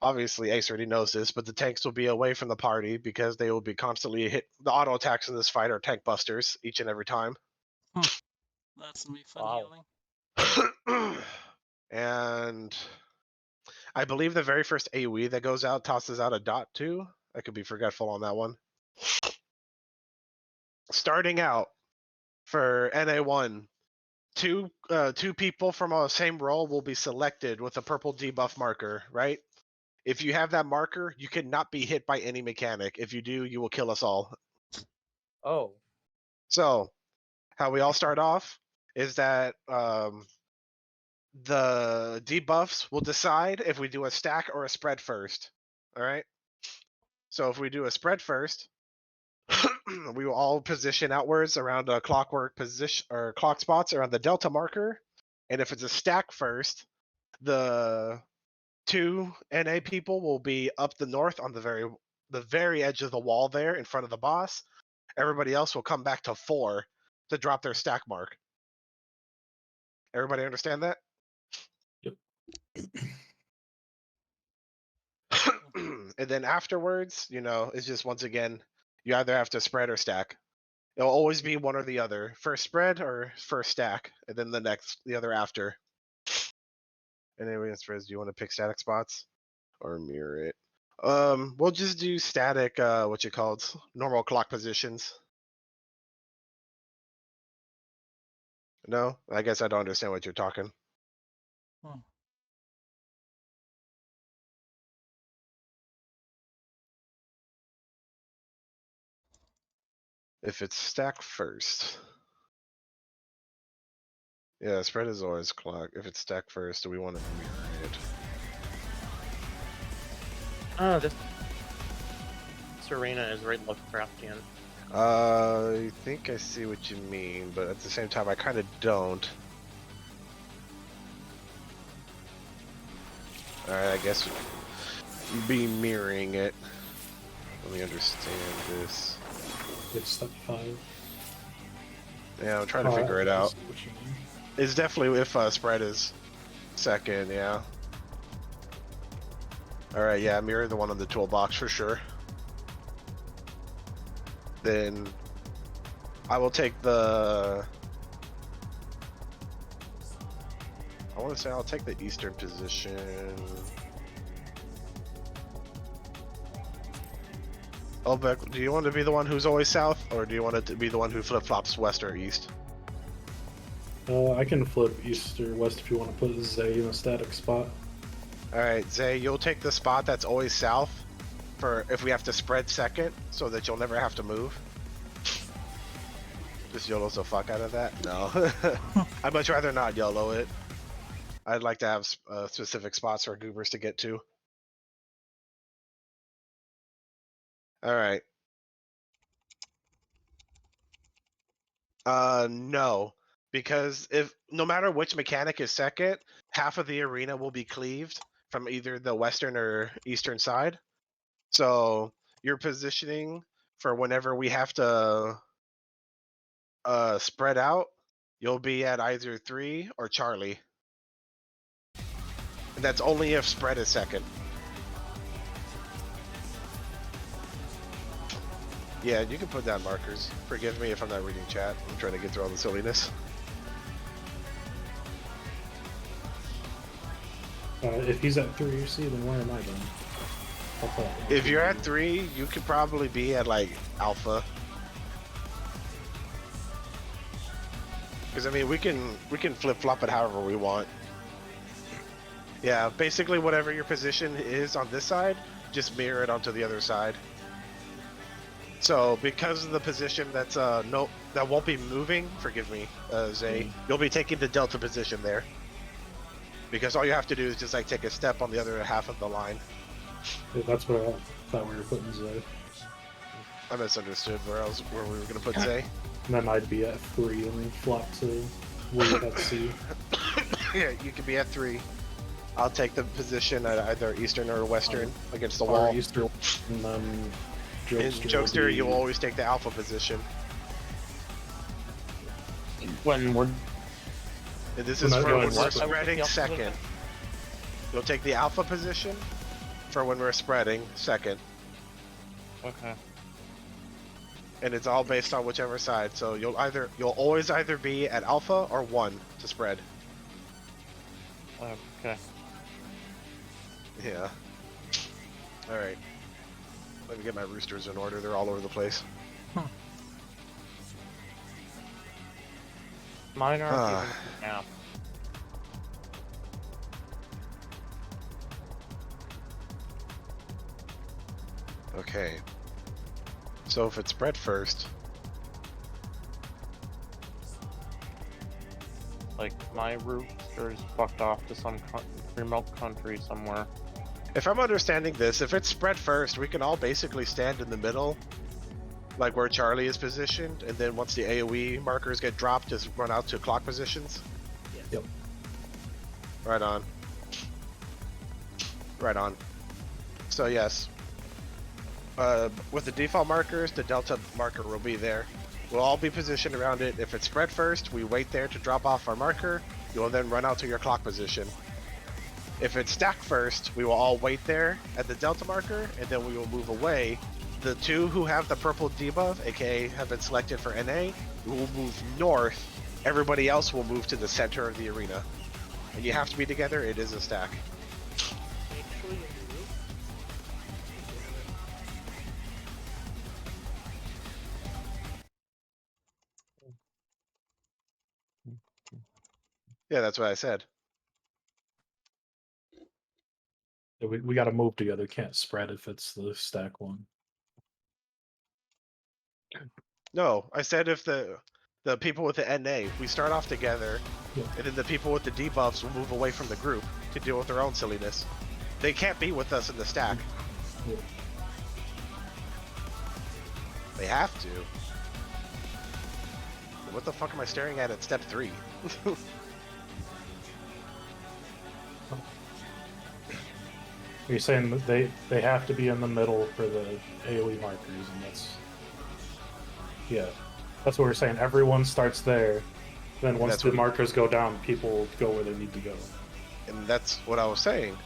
Obviously, Ace already knows this, but the tanks will be away from the party because they will be constantly hit. The auto attacks in this fight are tank busters each and every time. That's gonna be fun Wow. healing. And I believe the very first AoE that goes out tosses out a dot too. I could be forgetful on that one. Starting out for NA1, two people from a same role will be selected with a purple debuff marker, right? If you have that marker, you cannot be hit by any mechanic. If you do, you will kill us all. Oh. So, how we all start off is that the debuffs will decide if we do a stack or a spread first. All right. So if we do a spread first, we will all position outwards around a clockwork position or clock spots around the delta marker. And if it's a stack first, the 2 NA people will be up the north on the very edge of the wall there in front of the boss. Everybody else will come back to 4 to drop their stack mark. Everybody understand that? Yep. And then afterwards, it's just once again, you either have to spread or stack. It'll always be one or the other. First spread or first stack, and then the other after. And anyway, spreads, do you want to pick static spots or mirror it? We'll just do static, normal clock positions. No? I guess I don't understand what you're talking. If it's stack first. Yeah, spread is always clock. If it's stack first, do we want to mirror it? Oh, this Serena is right Lovecraftian. I think I see what you mean, but at the same time, I kind of don't. Alright, I guess we'd be mirroring it. Let me understand this. It's step 5. Yeah, I'm trying to figure it out. It's definitely if spread is. Second, yeah. Alright, yeah, mirror the one on the toolbox for sure. Then I will take the... I want to say I'll take the eastern position. Oh, Beck, do you want to be the one who's always south, or do you want it to be the one who flip-flops west or east? I can flip east or west if you want to put Zay in a static spot. Alright, Zay, you'll take the spot that's always south for if we have to spread second, so that you'll never have to move. Just YOLO's the fuck out of that? No. I'd much rather not YOLO it. I'd like to have specific spots for goobers to get to. Alright. No. Because if no matter which mechanic is second, half of the arena will be cleaved from either the western or eastern side. So your positioning for whenever we have to spread out, you'll be at either 3 or Charlie. And that's only if spread is second. Yeah, you can put down markers. Forgive me if I'm not reading chat. I'm trying to get through all the silliness. If he's at 3 UC, then where am I then? If you're at 3, you could probably be at like Alpha. Because I mean, we can flip flop it however we want. Yeah, basically whatever your position is on this side, just mirror it onto the other side. So because of the position that's that won't be moving, forgive me, Zay, you'll be taking the delta position there. Because all you have to do is just like take a step on the other half of the line. Yeah, that's what I thought we were putting Zay. I misunderstood where we were gonna put Zay. And then I'd be at 3 and then flop to where you have C. Yeah, you could be at 3. I'll take the position at either eastern or western against the Or wall. Eastern, and then In Jokester, you'll always take the alpha position. When we're And this is When for I'm when going we're west, I would take spreading the alpha second. position. You'll take the alpha position for when we're spreading second. okay. And it's all based on whichever side. So you'll always either be at alpha or 1 to spread. Okay. Yeah. Alright. Let me get my roosters in order. They're all over the place. Mine aren't Ah. even now. Okay. So if it's spread first, Like my rooster is fucked off to some remote country somewhere. if I'm understanding this, if it's spread first, we can all basically stand in the middle, like where Charlie is positioned, and then once the AoE markers get dropped, just run out to clock positions. Yep. Right on. Right on. So yes, with the default markers, the delta marker will be there. We'll all be positioned around it. If it's spread first, we wait there to drop off our marker. You will then run out to your clock position. If it's stacked first, we will all wait there at the delta marker, and then we will move away. The 2 who have the purple debuff, aka have been selected for NA, will move north. Everybody else will move to the center of the arena. And you have to be together. It is a stack. Yeah, that's what I said. Yeah, we got to move together. Can't spread if it's the stack one. No, I said if the people with the NA, we start off together, Yeah. and then the people with the debuffs will move away from the group to deal with their own silliness. They can't be with us in the stack. Yeah. They have to. What the fuck am I staring at step 3? You're saying that they have to be in the middle for the AoE markers, and that's what we're saying. Everyone starts there. Then once That's the what- markers go down, people go where they need to go. And that's what I was saying.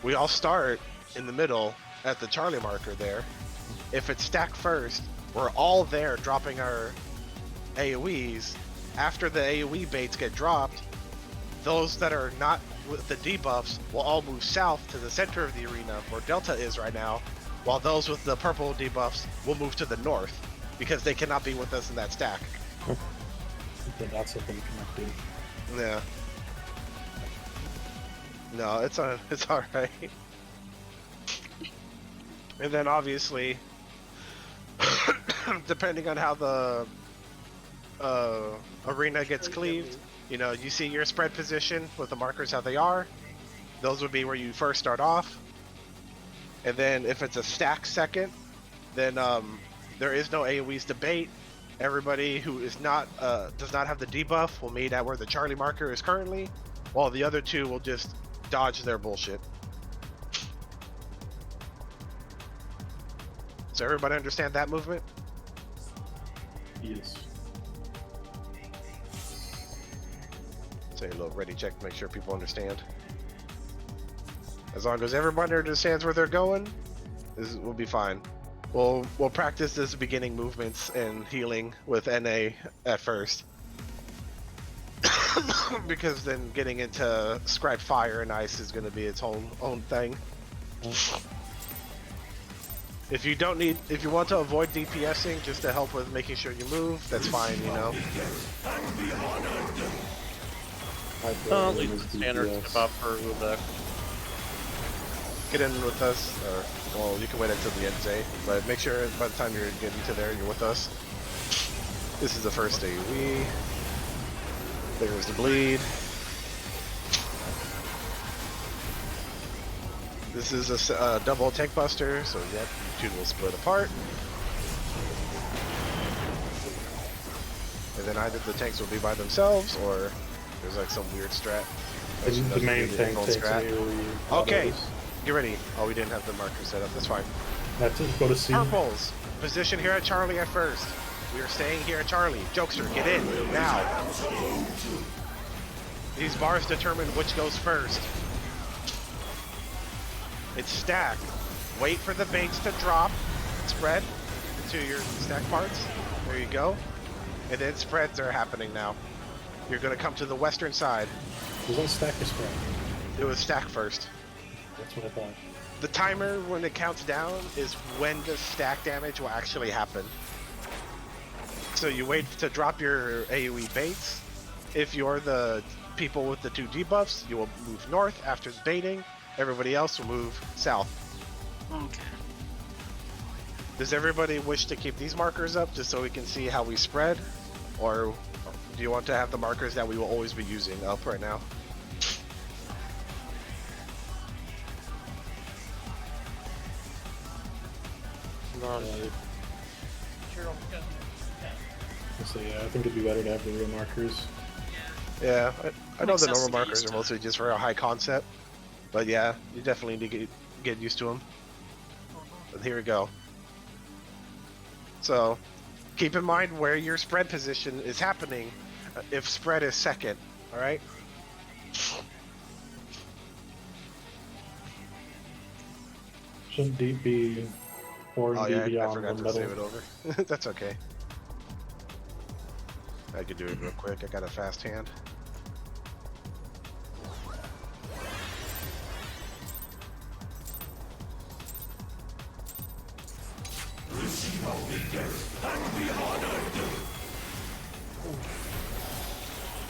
We all start in the middle at the Charlie marker there. If it's stacked first, we're all there dropping our AoEs. After the AoE baits get dropped, those that are not with the debuffs will all move south to the center of the arena where Delta is right now, while those with the purple debuffs will move to the north because they cannot be with us in that stack. The dots have been connected. Yeah. No, it's alright. And then obviously, depending on how the arena gets cleaved, you know, you see your spread position with the markers how they are. Those would be where you first start off. And then if it's a stack second, then there is no AoEs to bait. Everybody who is not does not have the debuff will meet at where the Charlie marker is currently, while the other two will just dodge their bullshit. So everybody understand that movement? Yes. Say a little ready check to make sure people understand. As long as everybody understands where they're going, this will be fine. We'll practice this beginning movements and healing with NA at first. Because then getting into Scribe Fire and Ice is going to be its own thing. If you want to avoid DPSing just to help with making sure you move, that's fine, you know. At least the standard step up for the. Get in with us, or well, you can wait until the end day, but make sure by the time you're getting to there, you're with us. This is the first AoE. There's the bleed. This is a double tank buster, so yep, two will split apart. And then either the tanks will be by themselves, or there's like some weird strat. The main tank takes AoE. Okay, autos. get ready. Oh, we didn't have the marker set up. That's fine. Have to go to C. Purples, position here at Charlie at first. We are staying here at Charlie. Jokester, get in now. These bars determine which goes first. It's stacked. Wait for the baits to drop. Spread to your stack parts. There you go. And then spreads are happening now. You're going to come to the western side. Was that stack or spread? It was stack first. That's what I thought. The timer, when it counts down, is when the stack damage will actually happen. So you wait to drop your AoE baits. If you're the people with the two debuffs, you will move north after the baiting. Everybody else will move south. Okay. Does everybody wish to keep these markers up just so we can see how we spread? Or do you want to have the markers that we will always be using up right now? So yeah, I think it'd be better to have the real markers. Yeah, I know Makes the sense normal to get markers used are to. mostly just for a high concept. But yeah, you definitely need to get used to them. But here we go. So, keep in mind where your spread position is happening if spread is second, alright? Shouldn't deep be or Oh yeah, I beyond forgot the to save it middle? over. That's okay. I could do it real quick, I got a fast hand.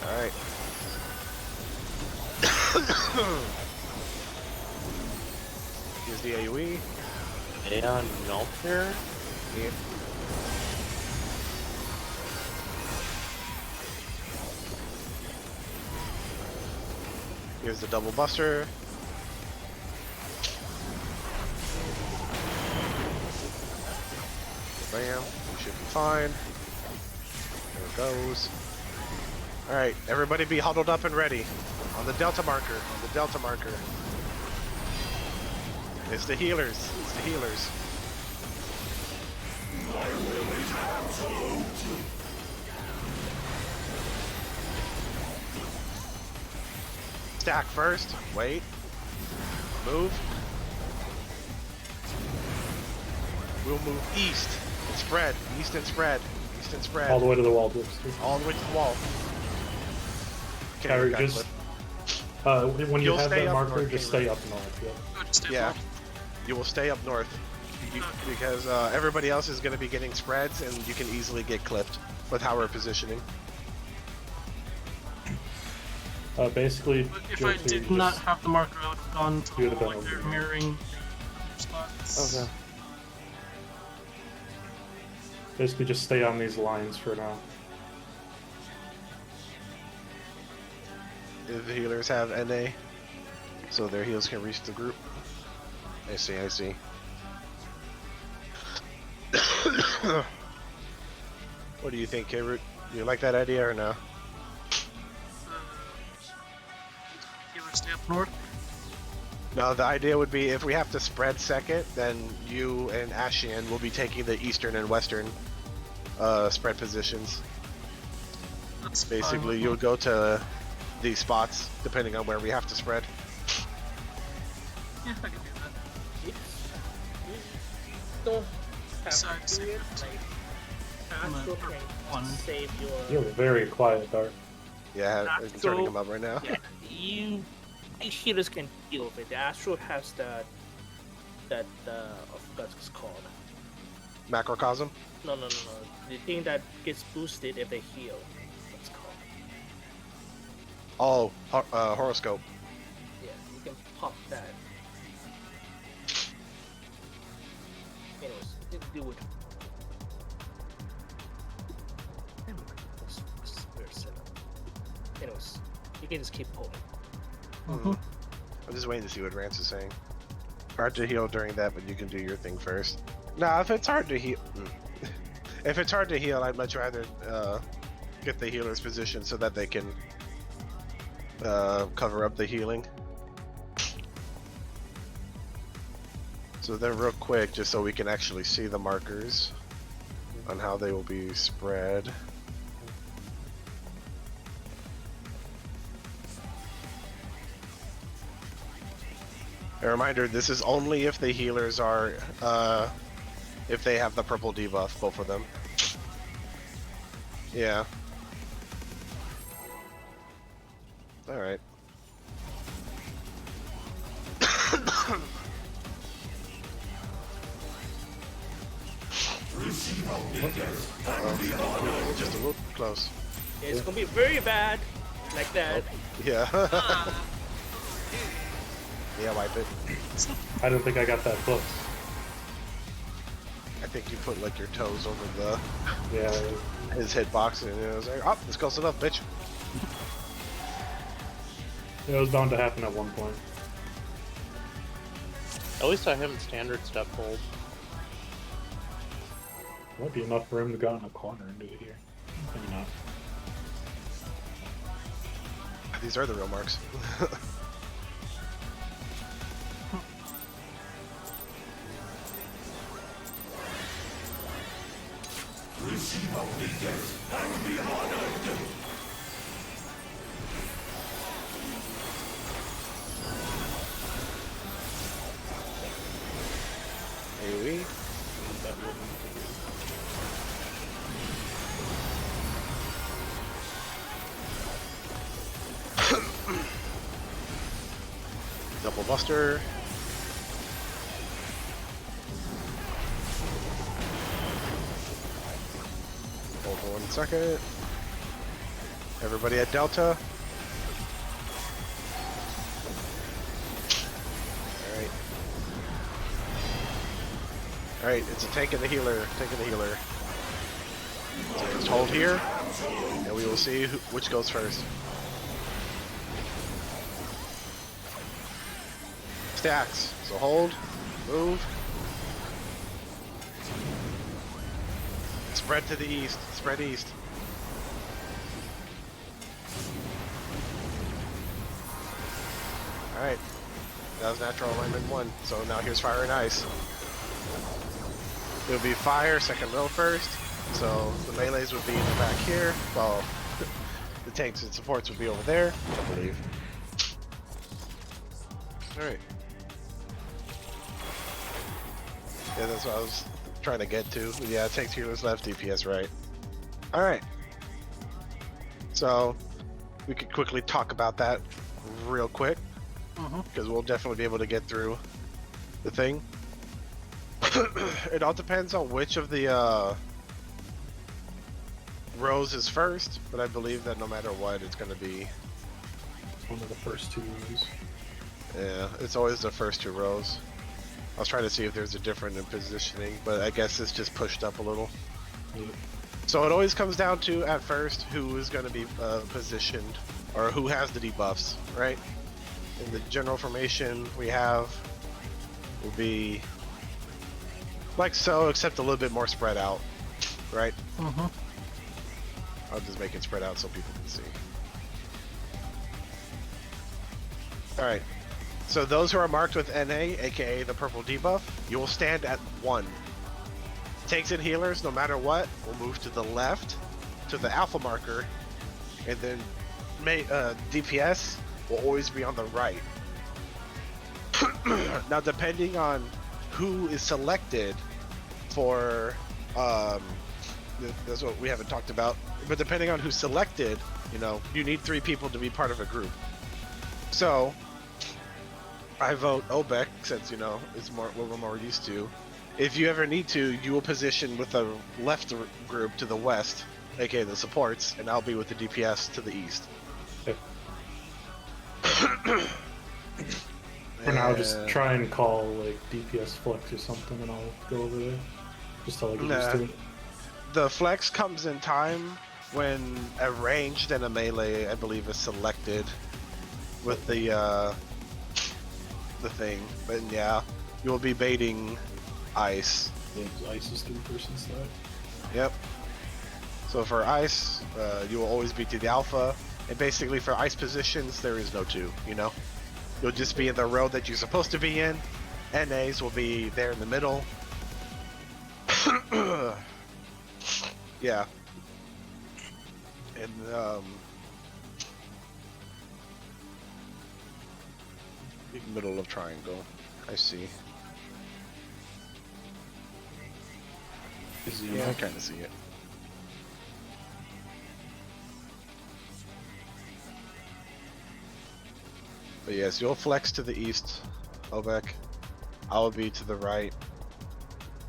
Alright. Here's the AoE. And melt here. Yeah. Here's the double buster. Bam. We should be fine. There it goes. Alright, everybody be huddled up and ready. On the Delta marker. On the Delta marker. It's the healers. It's the healers. Stack first. Wait. Move. We'll move east and spread. East and spread. East and spread. All the way to the wall. All the way to the wall. Okay, Kyrie, got just clip. when you You'll have stay that up marker, north, just Kyrie. stay up north. Yeah. Oh, just stay Yeah. up You will stay up north because everybody else is going to be getting spreads, and you can easily get clipped with how we're positioning. Basically, But if I Josie, did just not have the marker, I would have gone to You the would have wall been like they're over. mirroring spots. Okay. basically just stay on these lines for now. If the healers have NA, so their heals can reach the group. I see, I see. What do you think, K-Root? Do you like that idea or no? Healer stay up north. No, the idea would be if we have to spread second, then you and Ashian will be taking the eastern and western spread positions. That's fine Basically, with you'll me. go to these spots depending on where we have to spread. Yeah, I can do that. You don't have Side to do it. secret. Like, I'm a Astro purple can one. save You're your. very quiet, Dart. Yeah, I'm Astro- turning them up right now. Yeah, these healers can deal with it. The Astro has that I forgot what it's called. Macrocosm? No. The thing that gets boosted if they heal. What's it called? Oh, horoscope. Yeah, you can pop that. Anyways, do it. Weird setup. Anyways, you can just keep pulling. I'm just waiting to see what Rance is saying. Hard to heal during that, but you can do your thing first. Nah, if it's hard to heal, if it's hard to heal, I'd much rather get the healer's position so that they can cover up the healing. So then, real quick, just so we can actually see the markers on how they will be spread. A reminder, this is only if the healers are, if they have the purple debuff, both of them. Yeah. Alright. Just a little close. Yeah, it's gonna be very bad, like that. Yeah. Yeah, wipe it. I don't think I got that close. I think you put like your toes over the Yeah, his hitbox and it was like, oh, it's close enough, bitch. it was bound to happen at one point. At least I haven't standard step pulled. Might be enough for him to go in a corner and do it here. Maybe not. These are the real marks. AoE. Double buster. Hold for 1 second. Everybody at Delta. Alright. Alright, it's a tank and the healer. Tank and the healer. So just hold here, and we will see which goes first. Stacks. So hold, move. Spread to the east. Spread east. Alright. That was natural alignment 1. So now here's fire and ice. It'll be fire, second row first. So the melees would be in the back here. Well, the tanks and supports would be over there, I believe. Alright. Yeah, that's what I was trying to get to. Yeah, tank healers left, DPS right. Alright. So, we could quickly talk about that real quick. Because we'll definitely be able to get through the thing. It all depends on which of the rows is first, but I believe that no matter what, it's going to be... One of the first two rows. Yeah, it's always the first 2 rows. I was trying to see if there's a difference in positioning, but I guess it's just pushed up a little. Yeah. So it always comes down to, at first, who is going to be positioned, or who has the debuffs, right? In the general formation we have will be like so, except a little bit more spread out, right? I'll just make it spread out so people can see. Alright, so those who are marked with NA, aka the purple debuff, you will stand at 1. Tanks and healers, no matter what, will move to the left, to the alpha marker, and then DPS will always be on the right. Now, depending on who is selected for, that's what we haven't talked about, but depending on who's selected, you know, you need 3 people to be part of a group. So, I vote Obek, since, you know, it's more what we're more used to. If you ever need to, you will position with the left group to the west, aka the supports, and I'll be with the DPS to the east. Okay. For now, just try and call like DPS flex or something, and I'll go over there. Just till I get used to it. The flex comes in time when a ranged and a melee, I believe, is selected with the thing. But yeah, you'll be baiting ice. Yeah, 'cause ice is 3-person stat. Yep. So for ice, you will always be to the alpha, and basically for ice positions, there is no 2. You know, you'll just be in the row that you're supposed to be in. NAs will be there in the middle. Yeah. And middle of triangle. I see. Yeah, I kind of see it. But yes, you'll flex to the east, Obek. I'll be to the right.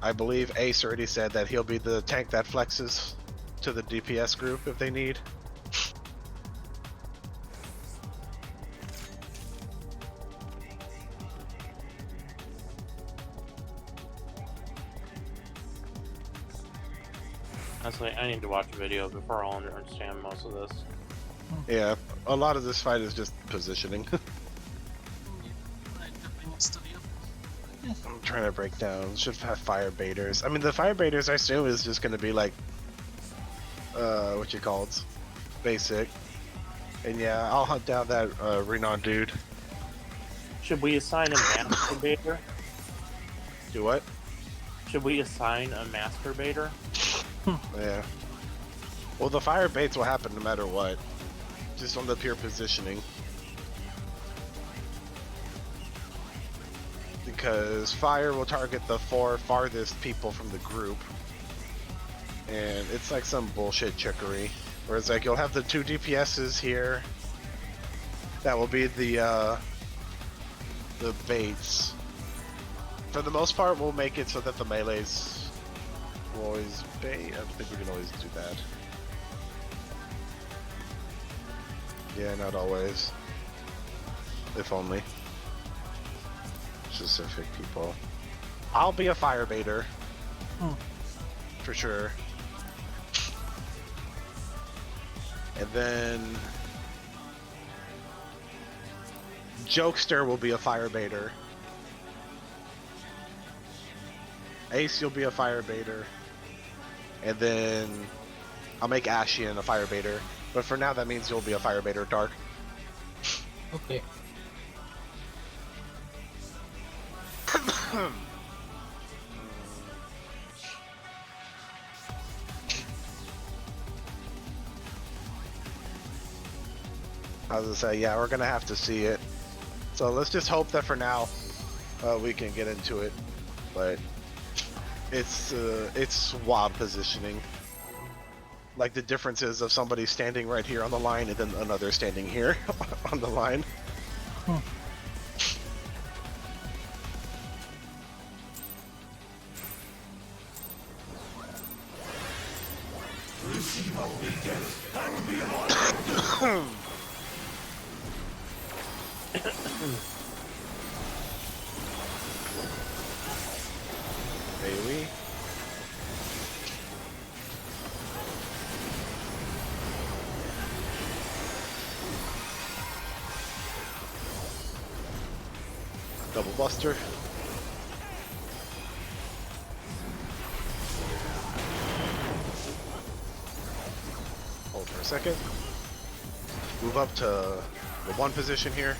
I believe Ace already said that he'll be the tank that flexes to the DPS group if they need. Honestly, I need to watch a video before I'll understand most of this. Yeah, a lot of this fight is just positioning. I definitely will study up. I'm trying to break down. Should have fire baiters. I mean, the fire baiters, I assume, is just going to be like, what you call it, basic. And yeah, I'll hunt down that Renan dude. Should we assign a masturbator? Do what? Should we assign a masturbator? Yeah. Well, the fire baits will happen no matter what. Just on the pure positioning. Because fire will target the 4 farthest people from the group. And it's like some bullshit trickery. Whereas like you'll have the 2 DPSs here. That will be the baits. For the most part, we'll make it so that the melees will always bait. I think we can always do that. Yeah, not always. If only. Specific people. I'll be a fire baiter. For sure. And then Jokester will be a fire baiter. Ace, you'll be a fire baiter. And then I'll make Ashian a fire baiter. But for now, that means you'll be a fire baiter, Dark. Okay. I was gonna say, yeah, we're gonna have to see it. So let's just hope that for now we can get into it, but it's wild positioning. Like the differences of somebody standing right here on the line and then another standing here on the line. Bailey. Double buster. Hold for a second. Move up to the 1 position here.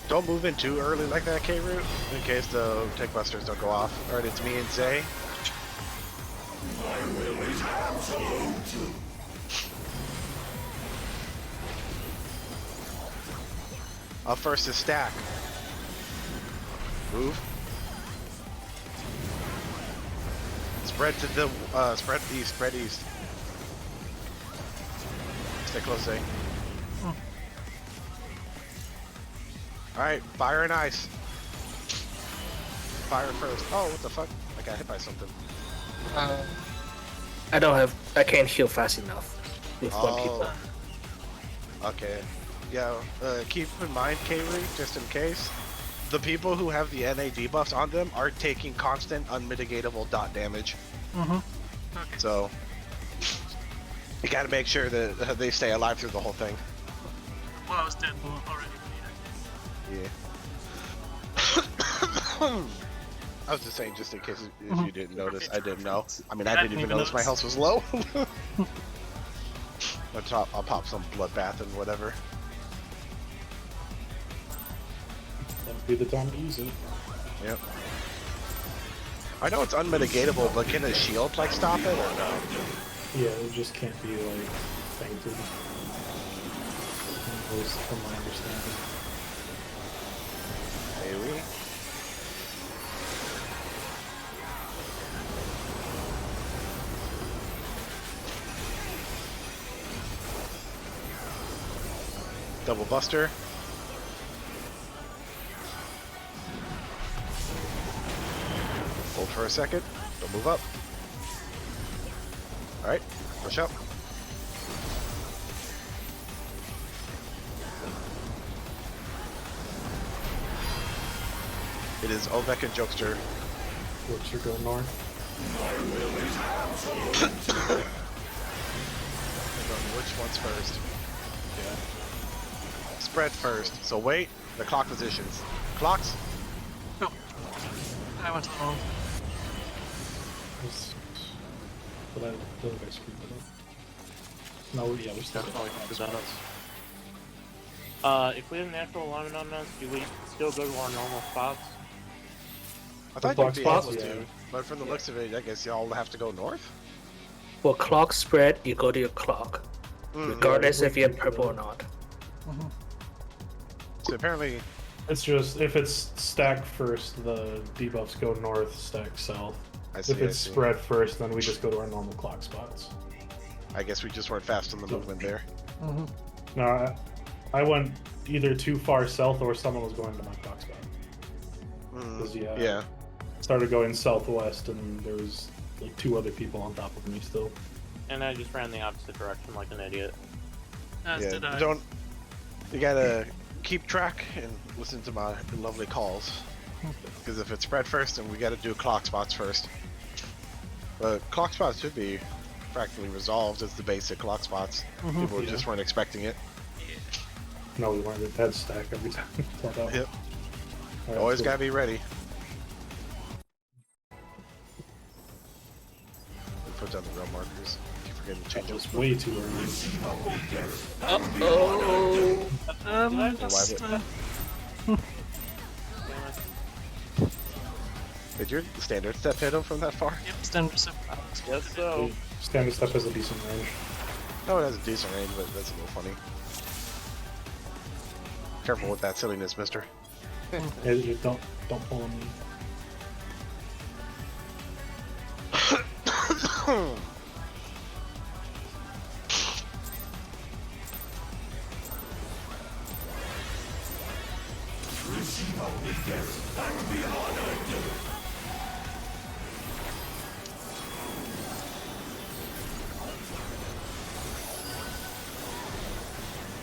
Don't move in too early like that, K-Root, in case the tech busters don't go off. Alright, it's me and Zay. Up first is Stack. Move. Spread to the spread east. Stay close, Zay. Alright, fire and ice. Fire first. Oh, what the fuck? I got hit by something. I can't heal fast enough with one people. Okay. Yeah, keep in mind, K-Root, just in case, the people who have the NA debuffs on them are taking constant, unmitigatable dot damage. Okay. So, you gotta make sure that they stay alive through the whole thing. Well, I was dead already. Yeah. I was just saying, just in case if you didn't notice, I didn't know. I mean, I didn't even notice my health was low. I'll pop some bloodbath and whatever. That'd be the time to use it. Yep. I know it's unmitigatable, but can a shield like stop it or no? Yeah, it just can't be like fainted. At least from my understanding. Maybe. Double buster. Hold for a second. Don't move up. Alright, push up. It is Ovek and Jokester. Looks are going north. Which one's first? Yeah. Spread first. So wait, the clock positions. Clocks? Oh. I went to the wrong. But I don't think I screwed it up. No, yeah, we're still Definitely good. present us. If we have natural alignment on us, do we still go to our normal spots? I thought block you'd be spots? able Yeah. to, but from the looks of it, I guess y'all have to go north? For clock spread, you go to your clock, regardless if you're purple or not. So apparently, It's just, if it's stack first, the debuffs go north, stack south. I see, If it's I see. spread first, then we just go to our normal clock spots. I guess we just weren't fast on the movement there. No, I went either too far south or someone was going to my clock spot. 'Cause, Yeah. Started going southwest and there was like 2 other people on top of me still. And I just ran the opposite direction like an idiot. As Yeah. did I. You gotta keep track and listen to my lovely calls. Because if it's spread first, then we gotta do clock spots first. But clock spots should be practically resolved as the basic clock spots. People Yeah. just weren't expecting it. No, we weren't at head stack every time. Turned out. Yep. Alright, Always cool. gotta be ready. We put down the real markers. Keep forgetting to That change them. was way too early. Uh-oh! Just, wipe Did your standard step hit him from that far? yep, standard step. Guess so. Standard step has a decent range. No, it has a decent range, but that's a little funny. Careful with that silliness, mister. Hey, don't pull on me.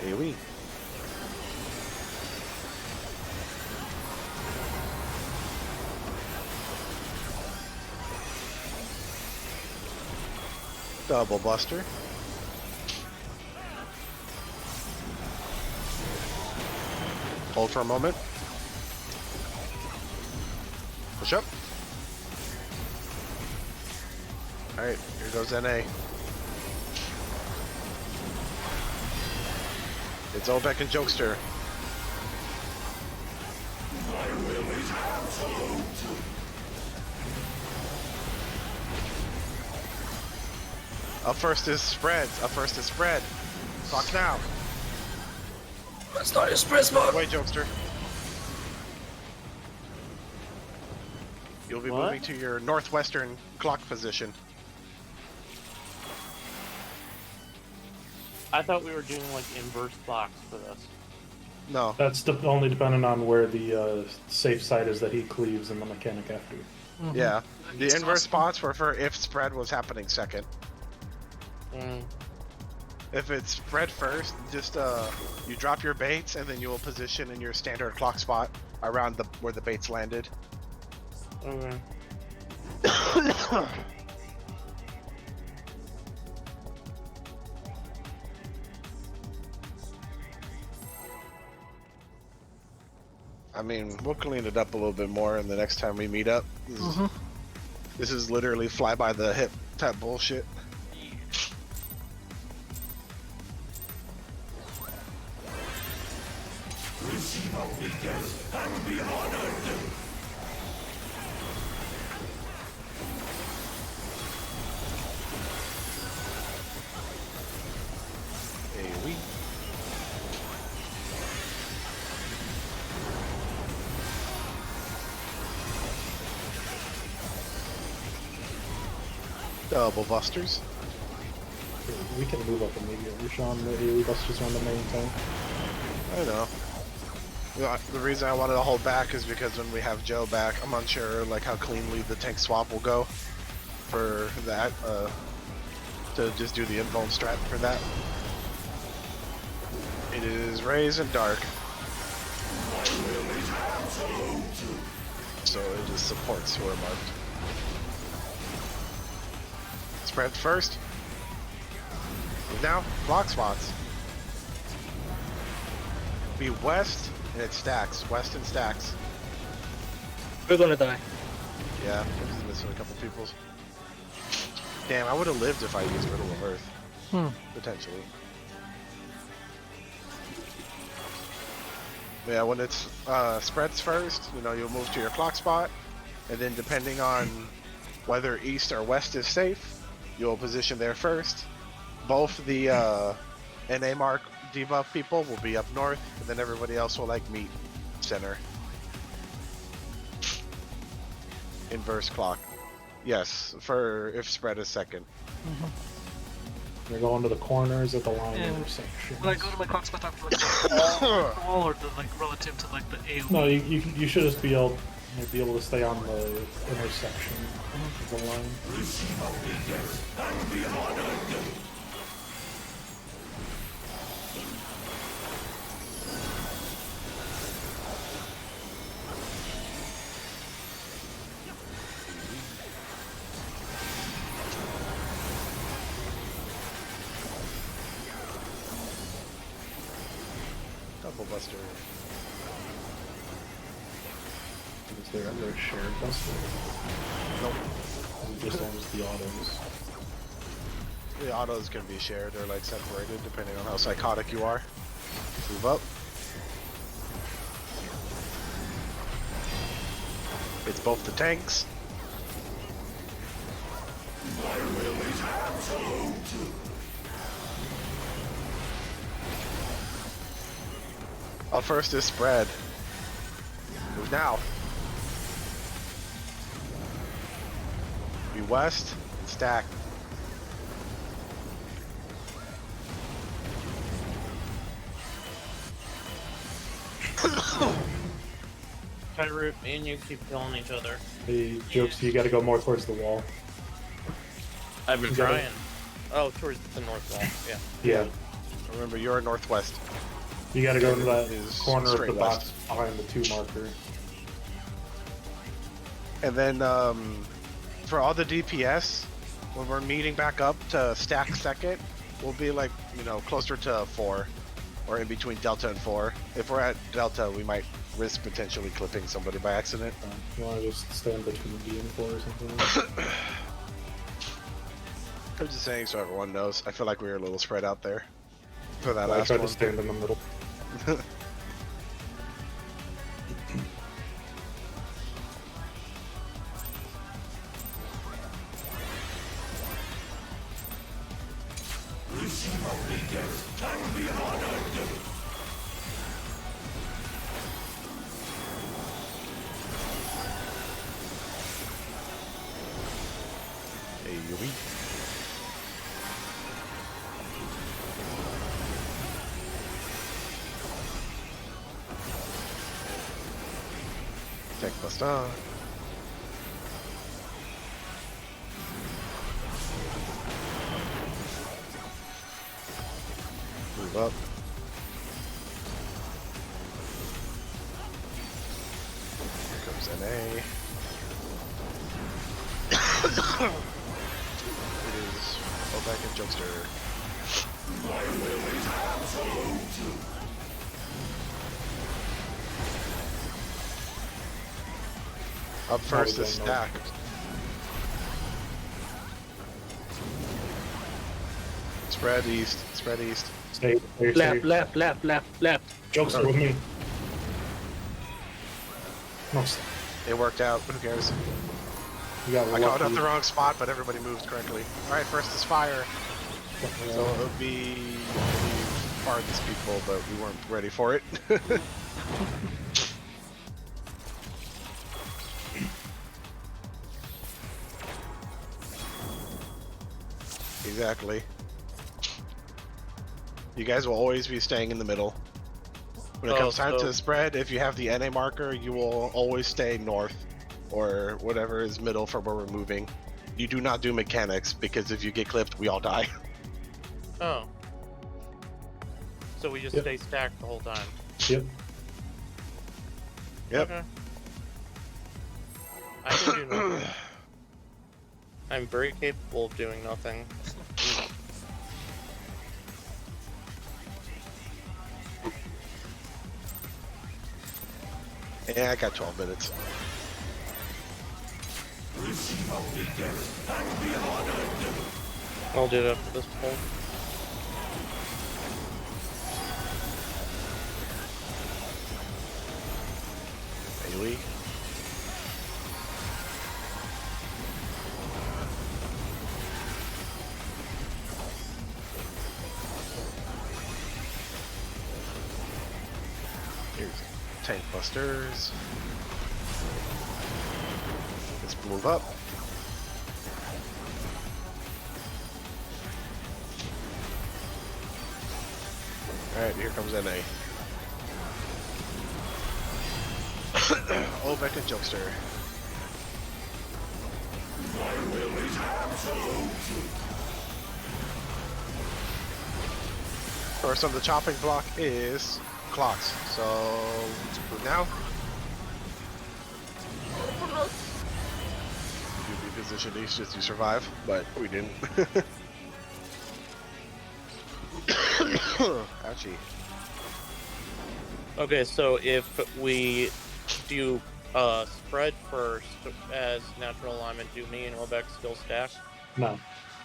AoE. Double buster. Hold for a moment. Push up. Alright, here goes NA. It's Obek and Jokester. Up first is spreads. Up first is spread. Clock now. Let's start express mode. Wait, Jokester. You'll be What? moving to your northwestern clock position. I thought we were doing like inverse clocks for this. No. That's only depending on where the safe side is that he cleaves in the mechanic after. Yeah. The It's inverse awesome. spots were for if spread was happening second. Mm. If it's spread first, just you drop your baits and then you will position in your standard clock spot around the where the baits landed. Okay. I mean, we'll clean it up a little bit more, and the next time we meet up, this is literally fly by the hip type bullshit. AoE. Double busters. We can move up immediately, Sean. The AoE busters are on the main tank. I know. The reason I wanted to hold back is because when we have Joe back, I'm unsure like how cleanly the tank swap will go for that. To just do the invuln strat for that. It is Raise and Dark. So it just supports who are marked. Spread first. Now, block spots. Be west and it stacks. West and stacks. We're gonna die. Yeah, I'm just missing a couple people's. Damn, I would have lived if I used Riddle of Earth. Potentially. Yeah, when it's spreads first, you know, you'll move to your clock spot, and then depending on whether east or west is safe, you'll position there first. Both the NA mark debuff people will be up north, and then everybody else will like meet center. Inverse clock. Yes, for if spread is second. You're going to the corners at the line And intersection. when I go to my clock spot, I'm like the wall or the like relative to like the AoE. No, you should just be able to stay on the intersection of the line. Double buster. Is there ever a shared buster? Nope. It just owns the autos. The autos can be shared or like separated depending on how psychotic you are. Move up. It's both the tanks. On first is spread. Move now. Be west and stack. Tyroot, me and you keep killing each other. The jokes, you gotta go more towards the wall. I've been You gotta- trying. Oh, towards the north wall. Yeah. Yeah. Remember, you're northwest. You gotta go to that Is corner of the straight box west. behind the 2 marker. And then for all the DPS, when we're meeting back up to stack second, we'll be like, you know, closer to 4 or in between Delta and 4. If we're at Delta, we might risk potentially clipping somebody by accident. You wanna just stand between D and 4 or something? I'm just saying so everyone knows. I feel like we were a little spread out there for that I last tried one. to stand in the middle. Hey, we. Tech bust on. Move up. Here comes NA. It is Oback and Jokester. Up first we is don't know. Stack. Spread east. Spread east. Stay, stay, Left, stay. left, left, left, left. Jokes are with me. No, It worked out. Who cares? you got I called up lucky. the wrong spot, but everybody moved correctly. Alright, first is fire. So it would be farthest people, but we weren't ready for it. Exactly. You guys will always be staying in the middle. When it Oh, comes time so- to spread, if you have the NA marker, you will always stay north or whatever is middle for where we're moving. You do not do mechanics because if you get clipped, we all die. Oh. So we just Yep. stay stacked the whole time. Yep. Yep. Okay. I can do nothing. I'm very capable of doing nothing. Yeah, I got 12 minutes. I'll do it up to this point. Bailey. Here's tank busters. Let's move up. Alright, here comes NA. Olbeck and Jokester. First on the chopping block is clocks. So move now. You'd be positioned east just to survive, but we didn't. Ouchie. Okay, so if we do spread first as natural alignment, do me and Olbeck still stack? No.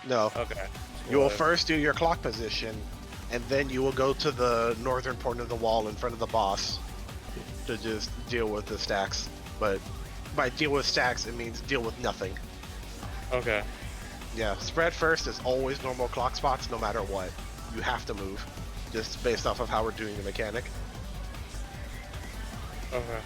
No. Okay. You will Well, first do your clock position, and then you will go to the northern point of the wall in front of the boss to just deal with the stacks. But by deal with stacks, it means deal with nothing. Okay. Yeah, spread first is always normal clock spots no matter what. You have to move, just based off of how we're doing the mechanic. Okay.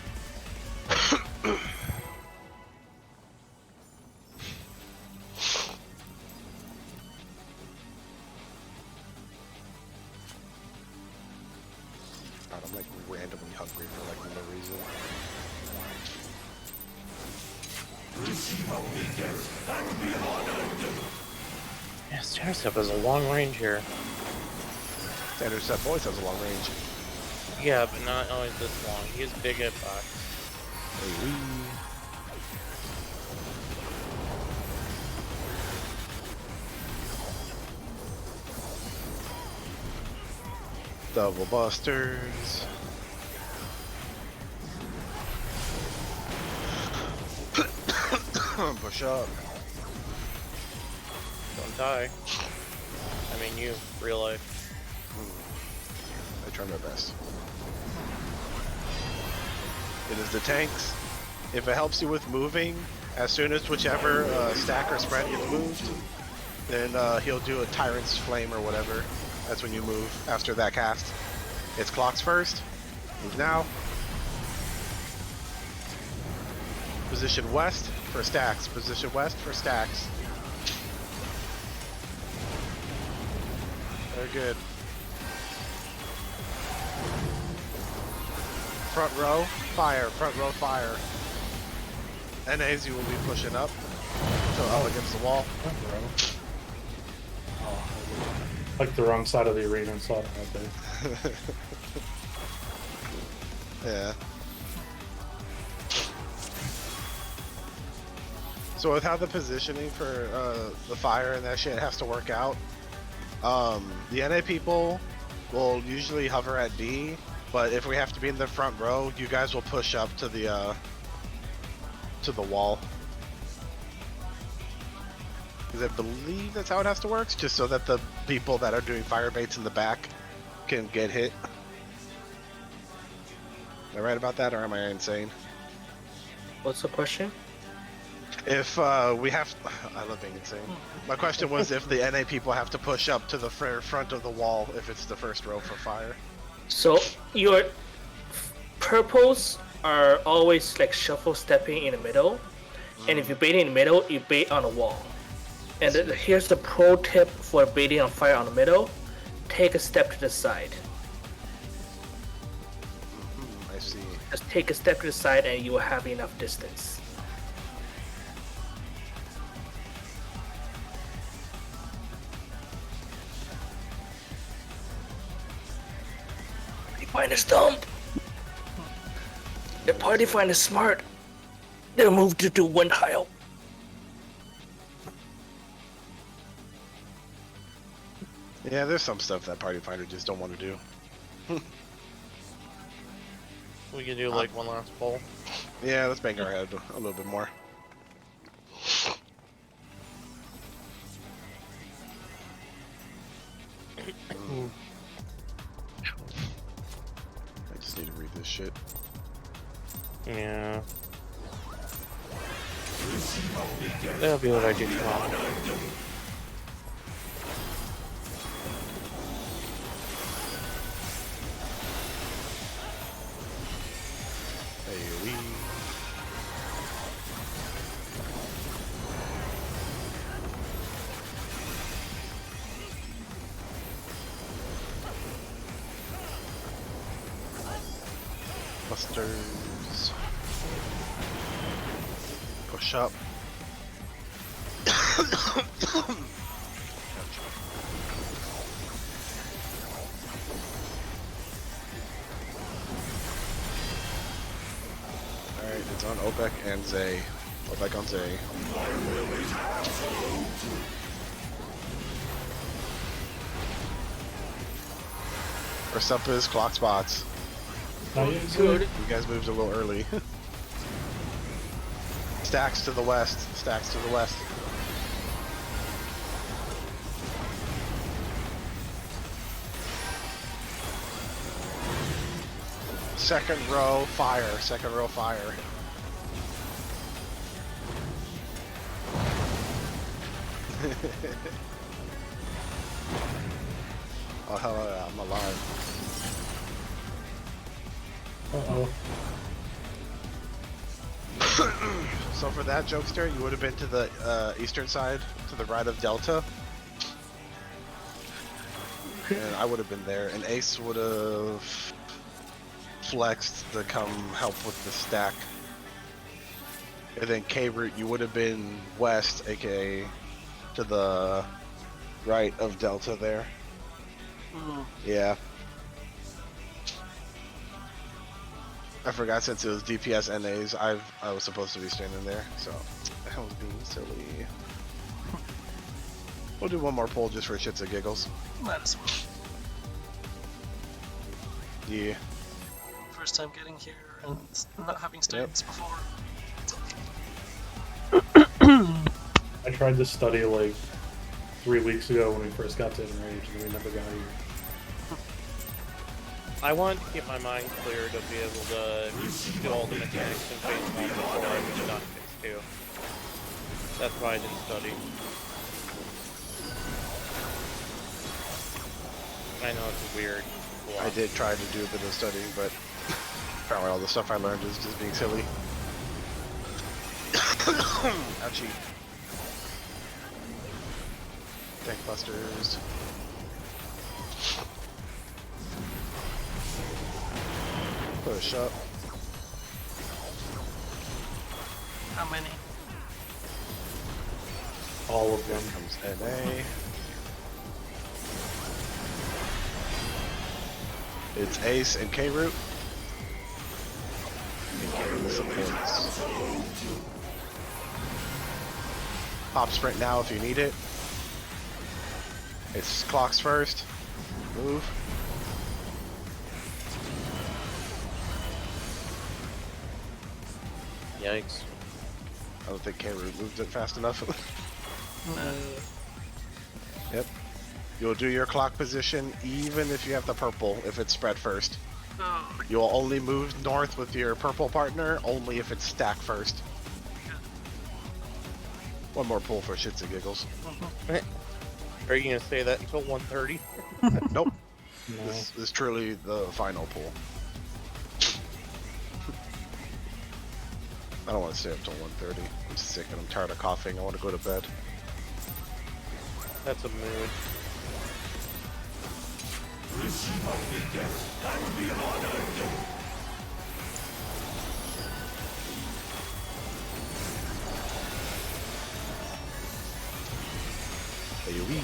God, I'm like randomly hungry for like no reason. Yeah, stair step has a long range here. Standard set voice has a long range. Yeah, but not always this long. He has big hitbox. Hey, double busters. Push up. Don't die. I mean, you, real life. I try my best. It is the tanks. If it helps you with moving, as soon as whichever stack or spread gets moved, then he'll do a Tyrant's Flame or whatever. That's when you move after that cast. It's clocks first. Move now. Position west for stacks. Position west for stacks. Very good. Front row, fire. Front row, fire. NAs, you will be pushing up. So up against the wall. Oh, like the wrong side of the arena and saw it right there. Yeah. So with how the positioning for the fire and that shit has to work out, the NA people will usually hover at D, but if we have to be in the front row, you guys will push up to the wall. Because I believe that's how it has to work, just so that the people that are doing fire baits in the back can get hit. Am I right about that, or am I insane? What's the question? If we have, I love being insane. My question was if the NA people have to push up to the front of the wall if it's the first row for fire. So your purples are always like shuffle stepping in the middle, and if you bait in the middle, you bait on the wall. And here's the pro tip for baiting on fire on the middle: take a step to the side. I see. Just take a step to the side, and you will have enough distance. Find is dumb. The party find is smart. They'll move to do one tile. Yeah, there's some stuff that Party Finder just don't want to do. We can do like one last pull. Yeah, let's bang our head a little bit more. I just need to read this shit. Yeah. That'll be what I do tomorrow. AoE. Busters. Push up. Alright, it's on Obek and Zay. Obek on Zay. First up is clock spots. Good. You guys moved a little early. Stacks to the west. Stacks to the west. Second row fire. Second row fire. Oh hell yeah, I'm alive. Uh-oh. So for that, Jokester, you would have been to the eastern side, to the right of Delta. And I would have been there, and Ace would have flexed to come help with the stack. And then K-Root, you would have been west, aka to the right of Delta there. Yeah. I forgot since it was DPS NAs, I was supposed to be standing there, so I was being silly. We'll do one more poll just for shits and giggles. That's Yeah. first time getting here and not having studied this before. I tried to study like 3 weeks ago when we first got to Enrage, and we never got here. I wanted to keep my mind clear to be able to do all the mechanics in phase 1 before I moved on to phase 2. That's why I didn't study. I know it's weird. I did try to do a bit of studying, but apparently all the stuff I learned is just being silly. Ouchie. Tank busters. Push up. How many? All of them. Comes NA. It's Ace and K-Root. And K-Root supports. Pop sprint now if you need it. It's clocks first. Move. Yikes. I don't think K-Root moved it fast enough. Yep. You'll do your clock position even if you have the purple, if it's spread first. Oh, You'll only move north with your purple partner, only if it's stack first. One more pull for shits and giggles. Are you gonna say that until 1:30? Nope. No. This is truly the final pull. I don't want to stay up till 1:30. I'm sick and I'm tired of coughing. I want to go to bed. That's a mood. AoE.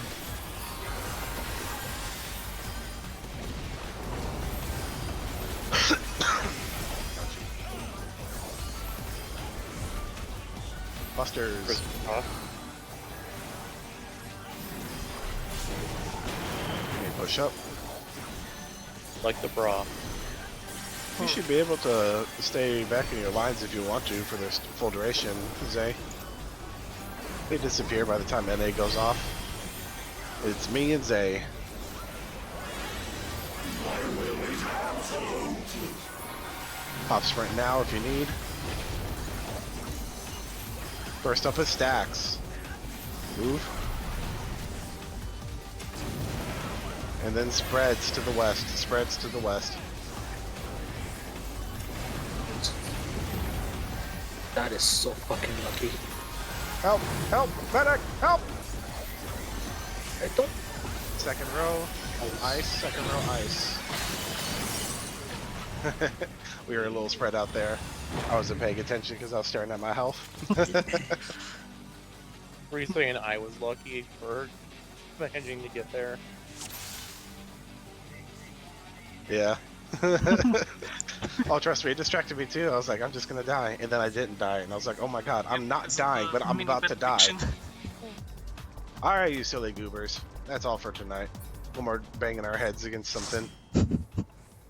Busters. Push up. Like the bra. You should be able to stay back in your lines if you want to for this full duration, Zay. They disappear by the time NA goes off. It's me and Zay. Pop sprint now if you need. First up is stacks. Move. And then spreads to the west. Spreads to the west. That is so fucking lucky. Help! Help! Medic! Help! I don't. Second row. Ice. Second row ice. We were a little spread out there. I wasn't paying attention because I was staring at my health. Were you saying I was lucky for managing to get there? Yeah. Oh, trust me, it distracted me too. I was like, I'm just gonna die. And then I didn't die. And I was like, oh my god, I'm not dying, but I'm about to die. Alright, you silly goobers. That's all for tonight. No more banging our heads against something.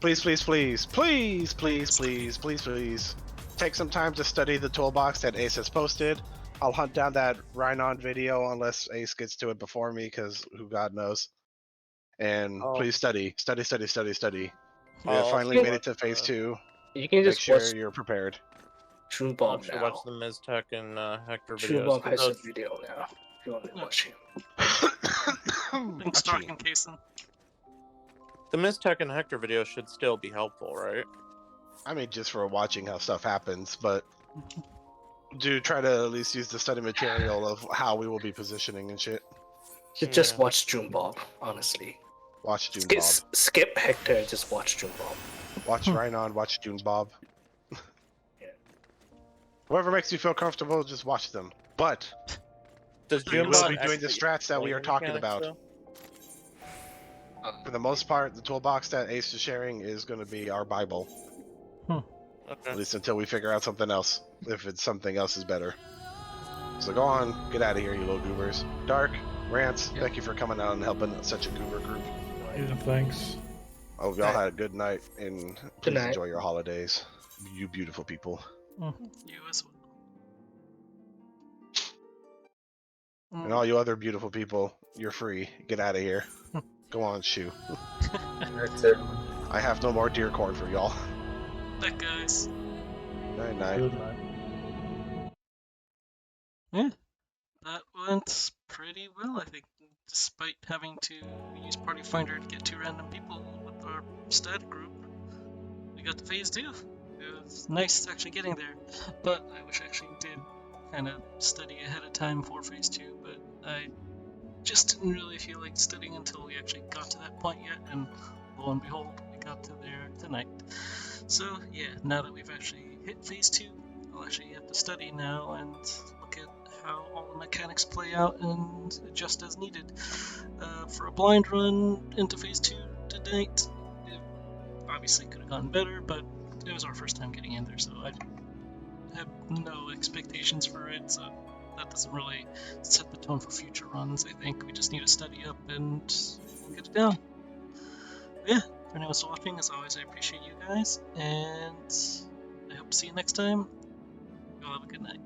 Please, please, please, please, please, please, please, please. Take some time to study the toolbox that Ace has posted. I'll hunt down that Rhinon video unless Ace gets to it before me, because who God knows. And please study. Study, study, study, study. We have finally made it to phase 2. You can Make just sure watch you're prepared. True I'll Bomb actually now. watch the Miztech and Hector True videos. Bomb has Oh, a video now. If you want to watch him. Been stalking Kason. the Miztech and Hector videos should still be helpful, right? I mean, just for watching how stuff happens, but do try to at least use the study material of how we will be positioning and shit. You just Yeah. watch June Bob, honestly. Watch June Skip, Bob. skip Hector and just watch June Bob. Watch Rhinon, watch June Bob. Yeah. Whoever makes you feel comfortable, just watch them. But Does we will Junebot be doing the actually strats that we are explain talking mechanics, about. though? For the most part, the toolbox that Ace is sharing is going to be our Bible. Okay. At least until we figure out something else. If it's something else is better. So go on, get out of here, you little goobers. Dark, Rance, thank you for coming out and helping such a goober group. Yeah, thanks. I hope y'all had a good night and please night. enjoy your holidays. You beautiful people. You as well. And all you other beautiful people, you're free. Get out of here. Go on, shoo. That's it. I have no more deer corn for y'all. That guys. Night night. Good night. Yeah, that went pretty well, I think. Despite having to use Party Finder to get 2 random people with our stat group, we got to phase 2. It was nice actually getting there, but I wish I actually did kind of study ahead of time for phase 2, but I just didn't really feel like studying until we actually got to that point yet, and lo and behold, we got to there tonight. So yeah, now that we've actually hit phase 2, I'll actually have to study now and look at how all the mechanics play out and adjust as needed. For a blind run into phase 2 tonight, it obviously could have gone better, but it was our first time getting in there, so I have no expectations for it, so that doesn't really set the tone for future runs. I think we just need to study up and get it down. Yeah, for anyone still watching, as always, I appreciate you guys, and I hope to see you next time. Y'all have a good night.